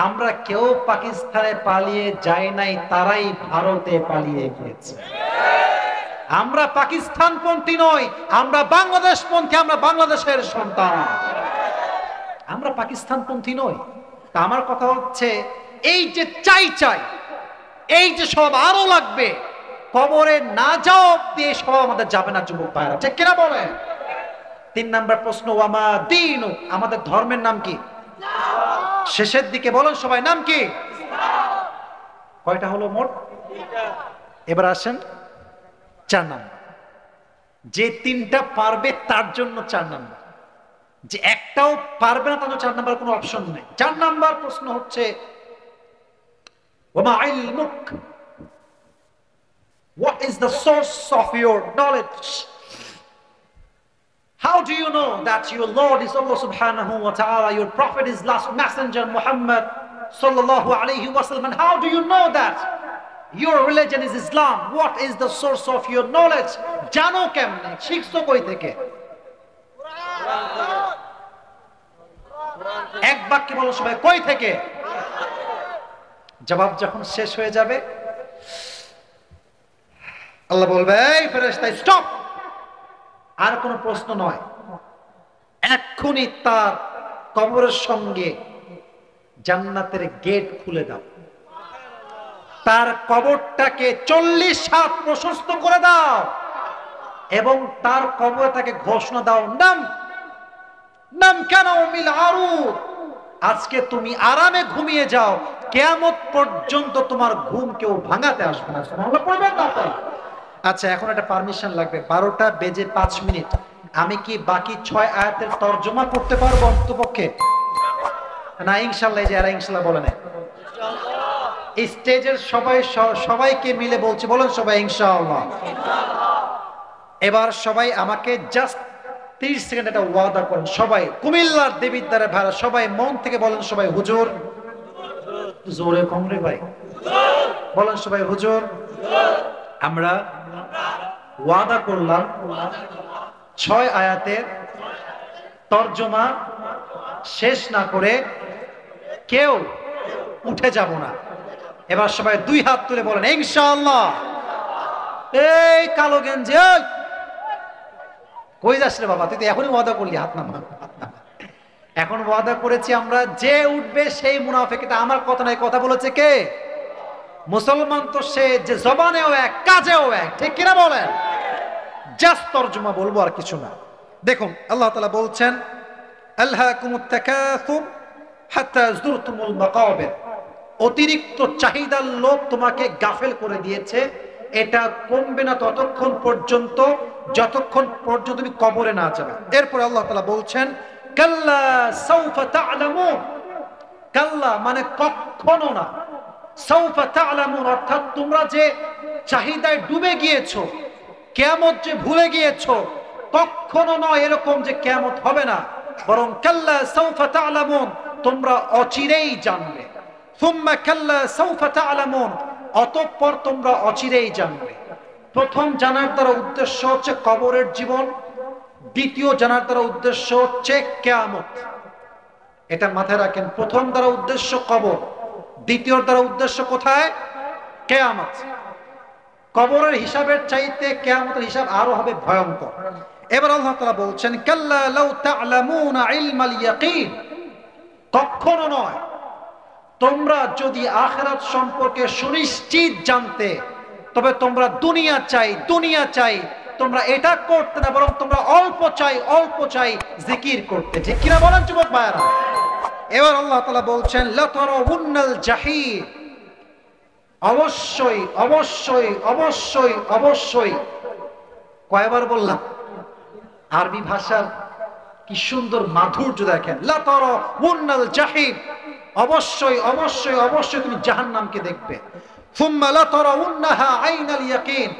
আমরা কেউ পাকিস্তানে পালিয়ে যাই নাই, তারাই ভারতে পালিয়ে গিয়েছে। আমরা পাকিস্তানপন্থী নই, আমরা বাংলাদেশপন্থী, আমরা বাংলাদেশের সন্তান, আমরা পাকিস্তানপন্থী নই। তা আমার কথা হচ্ছে, এই যে চাই, এই যে সব আরো লাগবে, কবরে না যাও দিয়ে সব আমাদের যাবে না যুবক ভাইরা, ঠিক কিনা বলেন? 3 নাম্বার প্রশ্ন, ওয়ামা দীনু, আমাদের ধর্মের নাম কি? শেষের দিকে বলেন সবাই, নাম কি? কয়টা হলো মোট? এবার আসেন 4 নাম্বার। যে 3টা পারবে তার জন্য 4 নাম্বার, যে একটাও পারবে না তার জন্য 4 নাম্বার কোনো অপশন নেই। 4 নাম্বার প্রশ্ন হচ্ছে, ওয়ামা ইলমুক, what is the source of your knowledge? How do you know that your Lord is Allah subhanahu wa ta'ala, your prophet is last messenger Muhammad sallallahu alayhi wa sallam? And how do you know that your religion is Islam? What is the source of your knowledge? জানো কেমনে, শিখছো কই থেকে? এক বাক্যে বলো সবাই, কই থেকে? জবাব যখন শেষ হয়ে যাবে, আল্লাহ বলবে, এই ফেরেশতা স্টপ, আর কোনো প্রশ্ন নয়। এক্ষুনি তার কবরের সঙ্গে জান্নাতের গেট খুলে দাও, তার কবরটাকে 40 হাত প্রশস্ত করে দাও, এবং তার কবরে তাকে ঘোষণা দাও, নাম কেন মিল আরুদ, আজকে তুমি আরামে ঘুমিয়ে যাও, কিয়ামত পর্যন্ত তোমার ঘুম কেউ ভাঙাতে আসবে না। সুবহানাল্লাহ পড়বেন না? আচ্ছা, এখন একটা পারমিশন লাগবে। 12টা বেজে 5 মিনিট, আমি কি বাকি 6 আয়াতের তরজমা করতে পারবো অন্তপক্ষে? না ইনশাআল্লাহ? যারা ইনশাআল্লাহ বলে না, এই স্টেজের সবাইকে মিলে বলছি, বলেন সবাই ইনশাআল্লাহ। এবার সবাই আমাকে জাস্ট 30 সেকেন্ড একটা ওয়াদা করেন, সবাই কুমিল্লার দেবিদ্বারের ভাড়া, সবাই মন থেকে বলেন সবাই, হুজুর। জোরে কম রে ভাই, বলেন সবাই, হুজুর আমরা ওয়াদা করলাম 6 আয়াতের তরজমা শেষ না করে কেউ উঠে যাব না। এবার সবাই 2 হাত তুলে বলেন ইনশাআল্লাহ। এই কালো গেঞ্জি, কই যাস রে বাবা, তুই তো এখনই ওয়াদা করলি, হাত নামা। এখন ওয়াদা করেছি আমরা, যে উঠবে সেই মুনাফিক। এটা আমার কথা নাই, কথা বলেছে কে? মুসলমান তো সে যে জবানেও এক, কাজেও এক, ঠিক কিনা বলেন? জাস্ট তরজমা বলবো, আর কিছু না। দেখুন আল্লাহ তাআলা বলছেন আলহাকুমুত তাকাসুর হাত্তা যুরতুমুল মাকাবির, অতিরিক্ত চাহিদার লোভ তোমাকে গাফেল করে দিয়েছে। এটা কমবে না ততক্ষণ পর্যন্ত যতক্ষণ পর্যন্ত তুমি কবরে না যাবে। এরপর আল্লাহ তাআলা বলছেন কাল্লা সাউফা তা'লামুন, কাল্লা মানে কখনো না, সাউফা তা'লামুন অর্থাৎ তোমরা যে চাহিদায় ডুবে গিয়েছো, কিয়ামত যে ভুলে গিয়েছো, কখনো নয় এরকম যে কিয়ামত হবে না, বরং কাল্লা সাউফা তা'লামুন, তোমরা অচিরেই জানবে। সুম্মা কাল্লা সাউফা তা'লামুন, অতঃপর তোমরা অচিরেই জানবে। প্রথম জানার দ্বারা উদ্দেশ্য হচ্ছে কবরের জীবন, দ্বিতীয় জানার দ্বারা উদ্দেশ্য হচ্ছে কিয়ামত। এটা মাথায় রাখেন, প্রথম দ্বারা উদ্দেশ্য কবর, দ্বিতীয় দ্বারা উদ্দেশ্য কোথায়? কিয়ামত। কবরের হিসাবের চাইতে কিয়ামতের হিসাব আরো হবে ভয়ঙ্কর। এবার আল্লাহ তাআলা বলছেন কাল্লা লাউ তা'লামুনা ইলমাল ইয়াকিন, কখনো নয়, তোমরা যদি আখিরাত সম্পর্কে সুনিশ্চিত জানতে, তবে তোমরা দুনিয়া চাই, দুনিয়া চাই, তোমরা এটা করতে না, বরং তোমরা অল্প চাই, অল্প চাই জিকির করতে, ঠিক কিনা বলেন যুবক ভাইরা? এবার আল্লাহ তাআলা বলছেন লাতারাউন্নাল জাহিম, অবশ্যই অবশ্যই অবশ্যই অবশ্যই। কয়বার বললাম? আরবি ভাষার কি সুন্দর মাধুর্য দেখেন। লাতারাউন্নাল জাহিম, অবশ্যই অবশ্যই অবশ্যই তুমি জাহান্নামকে দেখবে। সুম্মা লাতারাউন্নাহা আইনাল ইয়াকিন,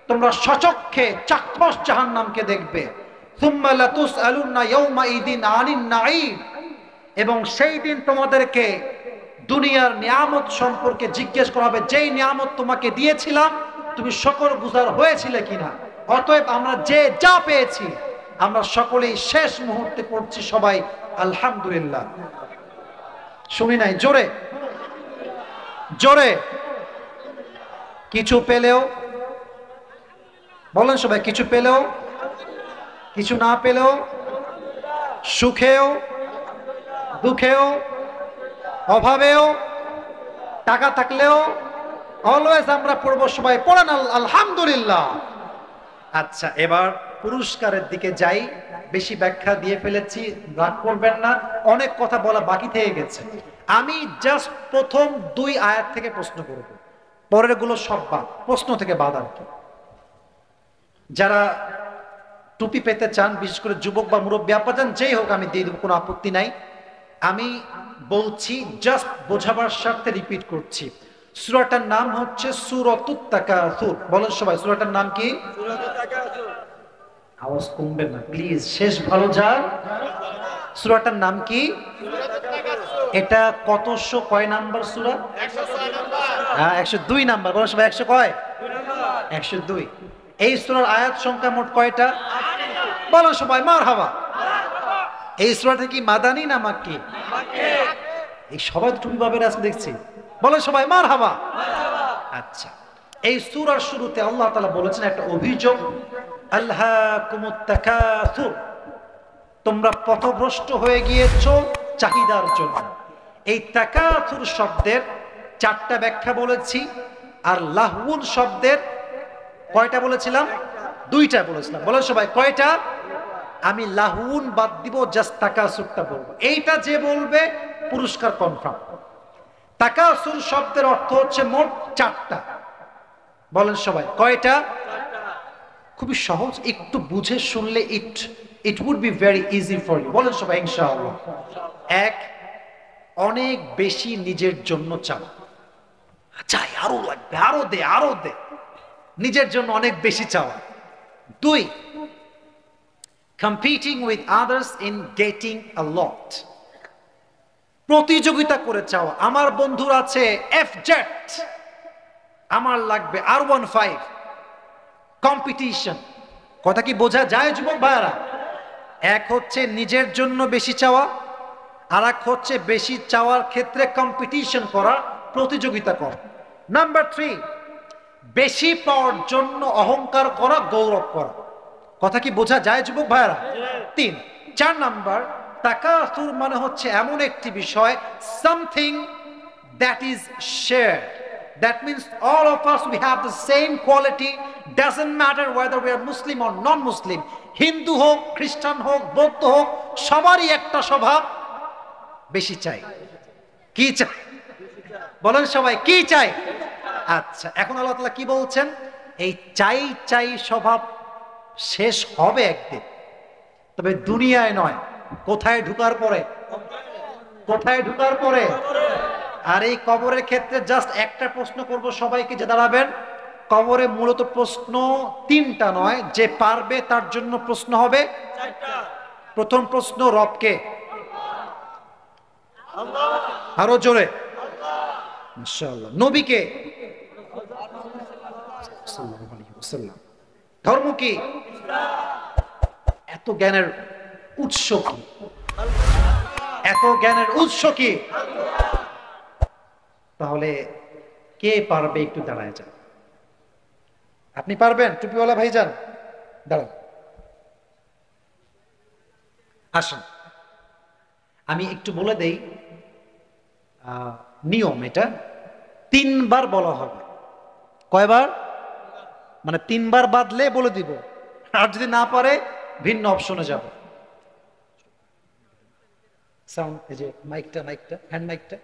তোমরা সচক্ষে চাক্ষুষ জাহান্নামকে দেখবে। সুম্মা লাতুসআলুন্না ইয়াওমাইদিন আনিন নাঈম, এবং সেই দিন তোমাদেরকে দুনিয়ার নিয়ামত সম্পর্কে জিজ্ঞেস করা হবে, যেই নিয়ামত তোমাকে দিয়েছিলাম তুমি শুকরগুজার হয়েছিলে কিনা। অতএব আমরা যে যা পেয়েছি আমরা সকলেই শেষ মুহূর্তে পড়ছি সবাই আলহামদুলিল্লাহ। শুনি নাই? জোরে জোরে। কিছু পেলেও বলেন সবাই, কিছু পেলেও, কিছু না পেলেও, সুখেও দুঃখেও, অভাবেও, টাকা থাকলেও অলওয়েজ আমরা পড়বো সবাই, পড়েন আলহামদুলিল্লাহ। আচ্ছা, এবার পুরস্কারের দিকে যাই। বেশি ব্যাখ্যা দিয়ে ফেলেছি, রাগ করবেন না, অনেক কথা বলা বাকি থেকে গেছে। আমি জাস্ট প্রথম 2 আয়াত থেকে প্রশ্ন করব, পরের গুলো সব বাদ, প্রশ্ন থেকে বাদ আর কি। যারা টুপি পেতে চান, বিশেষ করে যুবক বা মুরব্বী আপাজান যেই হোক, আমি দিয়ে দেব, কোনো আপত্তি নাই। আমি বলছি জাস্ট বোঝাবার স্বার্থে রিপিট করছি। সূরাটার নাম হচ্ছে সূরাতুত তাকাসুর। বলেন সবাই, সূরাটার নাম কি? সূরাতুত তাকাসুর। আওয়াজ কমবেন না প্লিজ, শেষ ভালো যার। সূরাটার নাম কি? সূরাতুত তাকাসুর। এটা কতশো কয় নাম্বার সূরা? 106 নাম্বার। হ্যাঁ, 102 নাম্বার। বলেন সবাই, 100 কয়? 2 নাম্বার। 102। এই সূরার আয়াত সংখ্যা মোট কয়টা? 8। বলেন সবাই মারহাবা। এই সূরাটা কি মাদানী না মাক্কি? মাক্কি। এই সবাই টুপি পাবে আজকে দেখছি, বলেন সবাই মারহাবা। আচ্ছা, এই সূরার শুরুতে আল্লাহ তাআলা বলেছেন একটা অভিযোগ, আলহাকুমুত তাকাসুর, তোমরা পথভ্রষ্ট হয়ে গিয়েছো চাহিদার জন্য। এই তাকাসুর শব্দের 4টা ব্যাখ্যা বলেছি, আর লাহউন শব্দের কয়টা বলেছিলাম? 2টা বলেছিলাম। বলেন সবাই কয়টা? আমি লাহউন বাদ দিব, জাস্ট তাকাসুরটা বলবো। এইটা যে বলবে পুরস্কার কনফার্ম। তাকাসুর শব্দের অর্থ হচ্ছে মোট 4টা। বলেন সবাই কয়টা? খুবই সহজ, একটু বুঝে শুনলে it would be very easy for you. বলেন সবাই ইনশাআল্লাহ। 1, অনেক বেশি নিজের জন্য চাওয়া, চাই আরো লাগবে, আরো দে, আরো দে, নিজের জন্য অনেক বেশি চাওয়া। 2, competing with others in getting a lot, প্রতিযোগিতা করে চাওয়া। আমার বন্ধুর আছে এফজেড, আমার লাগবে R15, কম্পিটিশন। কথা কি বোঝা যায় যুবক ভাইরা? এক হচ্ছে নিজের জন্য বেশি চাওয়া, আর এক হচ্ছে বেশি চাওয়ার ক্ষেত্রে কম্পিটিশন করা, প্রতিযোগিতা করা। নাম্বার 3, বেশি পাওয়ার জন্য অহংকার করা, গৌরব করা। কথা কি বোঝা যায় যুবক ভাইরা? 3। 4 নাম্বার, তাকাসুর মানে হচ্ছে এমন একটি বিষয়, something that is shared, That means all of us, we have the same quality. Doesn't matter whether we are Muslim or non-Muslim. Hindu হোক, খ্রিস্টান হোক, বৌদ্ধ হোক, সবারই একটা স্বভাব বেশি চাই। কি চাই বলেন সবাই, কি চাই? আচ্ছা, এখন আল্লাহ তাআলা কি বলছেন? এই চাই চাই স্বভাব শেষ হবে একদিন, তবে দুনিয়ায় নয়। কোথায়? ঢুকার পরে। কোথায়? ঢুকার পরে। আর এই কবরের ক্ষেত্রে জাস্ট একটা প্রশ্ন করব সবাইকে, যে দাঁড়াবেন। কবরে মূলত প্রশ্ন তিনটা নয়, যে পারবে তার জন্য প্রশ্ন হবে চারটা। প্রথম প্রশ্ন রবকে, আরো জোরে মাশাআল্লাহ। নবীকে, ধর্ম কি? এত জ্ঞানের উৎস কি? এত জ্ঞানের উৎস কি? তাহলে কে পারবে? একটু দাঁড়ায় যান। আপনি পারবেন? টুপিওয়ালা ভাইজান দাঁড়ান, আসুন। আমি একটু বলে দেই নিয়ম। এটা 3 বার বলা হবে। কয়বার? মানে 3 বার বাদলে বলে দিব, আর যদি না পারে ভিন্ন অপশনে যাব। সাউন্ড, এই যে মাইকটা, হ্যান্ড মাইকটা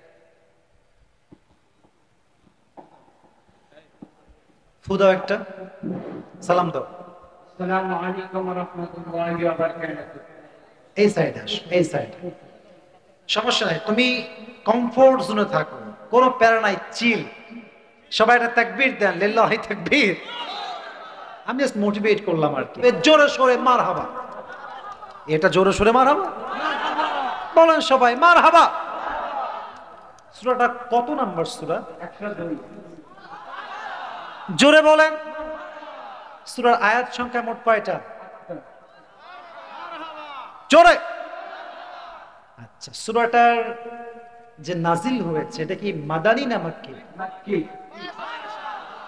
ফু দাও একটা, সালাম দাও। আসসালামু আলাইকুম ওয়া রাহমাতুল্লাহি ওয়া বারাকাতুহু। এই সাইড আস, এই সাইড। সমস্যা নাই, তুমি কমফোর্ট জোনে থাকো, কোনো প্যারা নাই, চিল। সবাই একটা তাকবীর দেন, লিল্লাহি তাকবীর। আমি জাস্ট মোটিভেট করলাম আর কি। জোরে সোরে মারহাবা। এটা জোরে সোরে মারহাবা বলেন সবাই, মারহাবা। সূরাটা কত নাম্বার সূরা? 102। জোরে বলেন। সূরার আয়াত সংখ্যা মোট কয়টা? জোরে। আচ্ছা, সূরাটার যে নাজিল হয়েছে এটা কি মাদানী না মাক্কি? মাক্কি।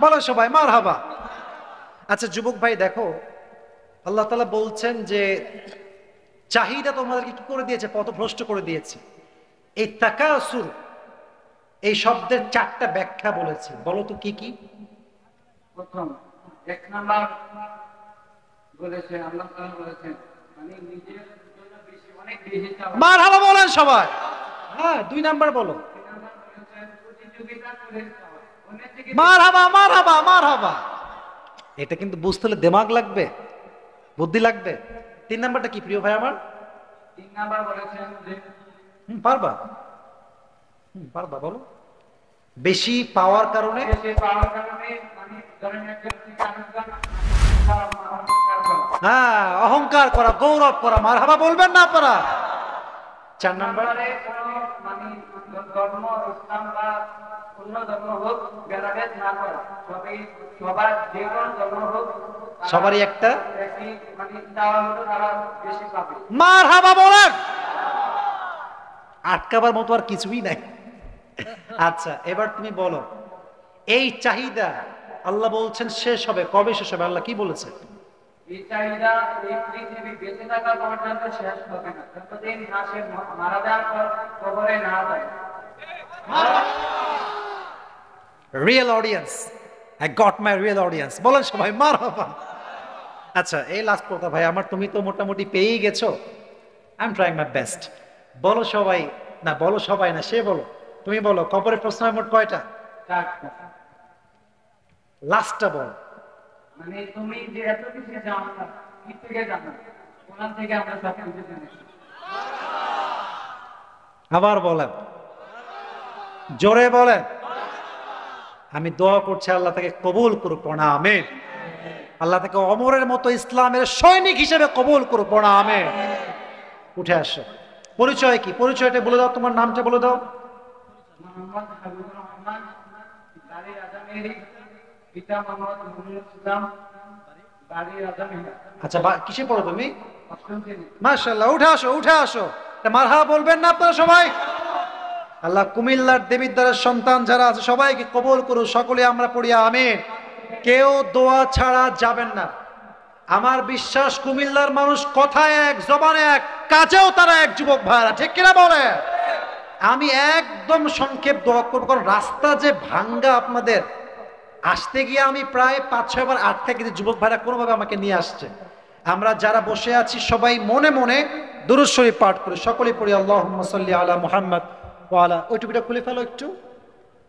বলো সবাই মারহাবা। আচ্ছা যুবক ভাই, দেখো আল্লাহ তাআলা বলছেন যে চাহিদা তোমাদেরকে কি করে দিয়েছে? পথভ্রষ্ট করে দিয়েছে। এই তাকাসুর, এই শব্দের 4টা ব্যাখ্যা বলেছি, বলো তো কি কি? প্রথম, 1 নাম্বার বলেছে, আল্লাহ তাআলা বলেছেন মানে নিজের জন্য বেশি, অনেক বেশি চাওয়া। মারহাবা বলেন সবাই। হ্যাঁ, 2 নাম্বার বলো। 2 নাম্বার বলেছেন প্রতিযোগিতা করে চাওয়া। অনেক থেকে মারহাবা, মারহাবা, মারহাবা। এটা কিন্তু বুঝতে হলে দিমাগ লাগবে, বুদ্ধি লাগবে। 3 নাম্বারটা কি প্রিয় ভাই আমার? 3 নাম্বার বলেছেন যে পারবা, পারবা বলো। বেশি পাওয়ার কারণে, বেশি পাওয়ার কারণে মানে ধরেন একজন থেকে আরেকজন অহংকার করা। হ্যাঁ, অহংকার করা, গৌরব করা। মারহাবা বলবেন না আপনারা? 4 নাম্বার, তারপরে কোনো মানে ধর্ম, ইসলাম বা অন্য ধর্ম হোক, ভেদাভেদ না করা। সবার যে কোনো ধর্ম হোক, সবারই একটা একই মানে চাওয়া হলো, তারা বেশি পাবে। মারহাবা বলেন। আটকাবার মতো আর কিছুই নাই। আচ্ছা, এবার তুমি বলো, এই চাহিদা আল্লাহ বলছেন শেষ হবে, কবে শেষ হবে? আল্লাহ কি বলেছে? এই চাহিদা এই পৃথিবী বেঁচে থাকা পর্যন্ত শেষ হবে না, যতদিন না সে মারা যাওয়ার পর কবরে না যায়। Real audience, I got my real audience. বলেন সবাই মারহাবা। আচ্ছা, এই লাস্ট কথা ভাই আমার, তুমি তো মোটামুটি পেয়েই গেছো। I am trying my best. বলো সবাই, না বলো সবাই না, সে বলো, তুমি বলো কবরের প্রশ্ন মোট কয়টা? চারটা। লাস্টটা বল। মানে তুমি যে এত কিছু জানো না, কি থেকে জানো? ওখান থেকে আমরা সব কিছু জেনেছি। আবার বলেন, জোরে বলেন। আমি দোয়া করছি আল্লাহ তাকে কবুল করুক, পড়া আমিন। আল্লাহ তাকে অমরের মতো ইসলামের সৈনিক হিসেবে কবুল করুক, পড়া আমিন। উঠে আসো। পরিচয় কি? পরিচয়টা বলে দাও, তোমার নামটা বলে দাও। মোহাম্মদ হাবিবুর রহমান, বাড়ি রাজামেরি, পিতা মোহাম্মদ মুমিনুল ইসলাম, বাড়ি রাজামেরি। আচ্ছা, কিসে পড়ো তুমি? 8ম শ্রেণী। মাশাআল্লাহ, উঠে আসো, উঠে আসো। মারহাবা বলবেন না আপনারা সবাই? আল্লাহ কুমিল্লার দেবিদ্বারের সন্তান যারা আছে সবাইকে কবুল করুন। সকলে আমরা পড়ি আমিন। কেউ দোয়া ছাড়া যাবেন না। আমার বিশ্বাস কুমিল্লার মানুষ কথায় এক, জবানে এক, কাজেও তারা এক, যুবক ভাইরা ঠিক কিনা বলে? আমি একদম সংক্ষেপ দোয়া করবো, কারণ রাস্তা যে ভাঙ্গা আপনাদের, আসতে গিয়ে আমি প্রায় 5-6 বার আটকা গেছি, যুবক ভাইরা কোনোভাবে আমাকে নিয়ে আসছে। আমরা যারা বসে আছি সবাই মনে মনে দুরূদ শরীফ পাঠ করি, সকলেই পড়ি আল্লাহুম্মা সাল্লি আলা মুহাম্মদ ওয়া আলা। ওই টুপিটা খুলে ফেলো একটু।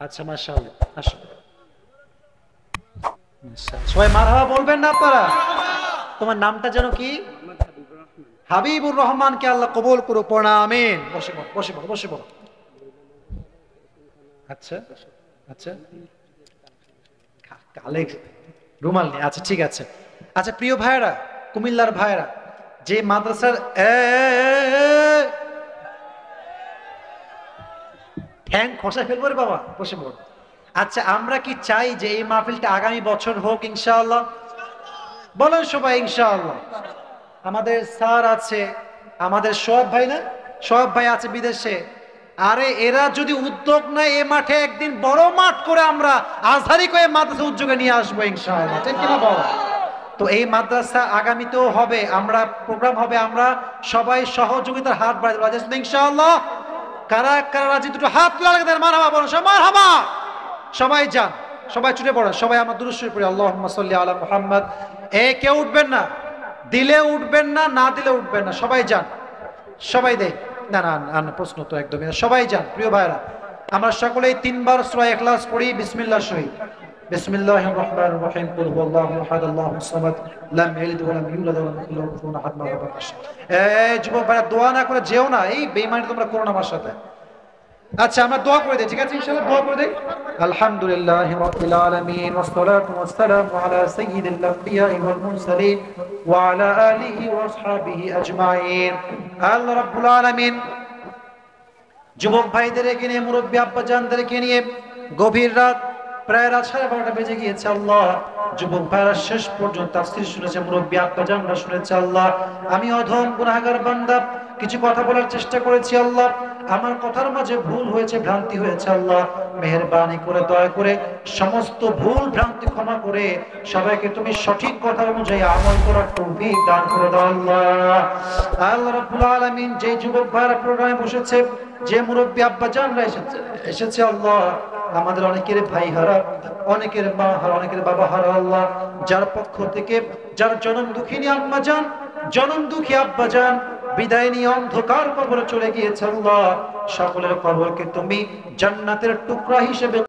আচ্ছা মাশাআল্লাহ, আসো। সবাই মারহাবা বলবেন না আপনারা? তোমার নামটা যেন কি? হাবিবুর রহমানকে আল্লাহ কবুল করো, পড়া আমিন। বসে পড়ো, বসে পড়ো, বসে পড়ো। আচ্ছা আচ্ছা, কালে রুমাল নেই, আচ্ছা ঠিক আছে। আচ্ছা প্রিয় ভাইরা, কুমিল্লার ভাইরা, যে মাদ্রাসার ঠ্যাং খসা ফেলবো রে বাবা, বসে পড়ো। আচ্ছা আমরা কি চাই যে এই মাহফিলটা আগামী বছর হোক ইনশাআল্লাহ? বলেন সবাই ইনশাআল্লাহ। আমাদের স্যার আছে, আমাদের সোহাব ভাই না, সোহাব ভাই আছে বিদেশে। আরে এরা যদি উদ্যোগ নেয়, এ মাঠে একদিন বড় মাঠ করে আমরা আজহারি করে মাদ্রাসা উদ্যোগে নিয়ে আসবো ইনশাআল্লাহ, ঠিক কিনা বলো? তো এই মাদ্রাসা আগামীতেও হবে, আমরা প্রোগ্রাম হবে, আমরা সবাই সহযোগিতার হাত বাড়াতে রাজি আছি ইনশাআল্লাহ। কারা কারা রাজি দুটো হাত তুলে দেন, মারহাবা বলুন, সবাই মারহাবা। সবাই যান, সবাই ছুটে পড়ে, সবাই আমার দুরূদ শরীফ পড়ি আল্লাহুম্মা সাল্লি আলা মুহাম্মদ। কেউ উঠবেন না, দিলে উঠবেন না, না দিলে উঠবেন না, সবাই যান, সবাই দেয় না না না, প্রশ্ন তো একদমই না, সবাই যান। প্রিয় ভাইরা, আমরা সকলেই 3 বার সূরা ইখলাস পড়ি বিসমিল্লাহ শহীদ। বিসমিল্লাহির রহমানির রহিম, কুল হুয়াল্লাহু আহাদ আল্লাহুস সামাদ লাম ইয়ালিদ ওয়া লাম ইউলাদ ওয়া লাম ইয়াকুল লাহু কুফুওয়ান আহাদ। যুবক ভাইরা দোয়া না করে যেও না, এই বেঈমানি তোমরা করো না আমার সাথে। আচ্ছা আমরা দোয়া করে দেই, ঠিক আছে ইনশাআল্লাহ দোয়া করে দেই। আলহামদুলিল্লাহি রাব্বিল আলামিন ওয়াস সালাতু ওয়াস সালামু আলা সাইয়্যিদিল আমবিয়াই ওয়াল মুরসালিন ওয়া আলা আলিহি ওয়া আসহাবিহি আজমাইন। আল্লাহ রাব্বুল আলামিন যুবক ভাইদেরকে নিয়ে, মুরব্বি আব্বা জানদেরকে নিয়ে গভীর রাত, প্রায় রাত 12:30 বেজে গিয়েছে আল্লাহ। যুবক ভাইরা শেষ পর্যন্ত তাফসীর শুনেছে, মুরব্বি আব্বা জানরা শুনেছে আল্লাহ। আমি অধম গুনাহগার বান্দা কিছু কথা বলার চেষ্টা করেছি আল্লাহ, আমার কথার মাঝে ভুল হয়েছে, ভ্রান্তি হয়েছে আল্লাহ। মেহেরবানি করে দয়া করে সমস্ত ভুল ভ্রান্তি ক্ষমা করে সবাইকে তুমি সঠিক কথা অনুযায়ী আমল করার তৌফিক দান করে দাও আল্লাহ। আল্লাহ রাব্বুল আলামিন যে যুবক ভাইরা প্রোগ্রামে বসেছে, যে মুরব্বি আব্বা জানরা এসেছে আল্লাহ, আমাদের অনেকের ভাই হারা, অনেকের মা হারা, অনেকের বাবা হারা আল্লাহ। যার পক্ষ থেকে যার জনম দুঃখিনী আম্মা জান, জনম দুঃখী আব্বা জান বিদায় নিয়ে অন্ধকার কবরে চলে গিয়েছে আল্লাহ, সকলের কবরকে তুমি জান্নাতের টুকরা হিসেবে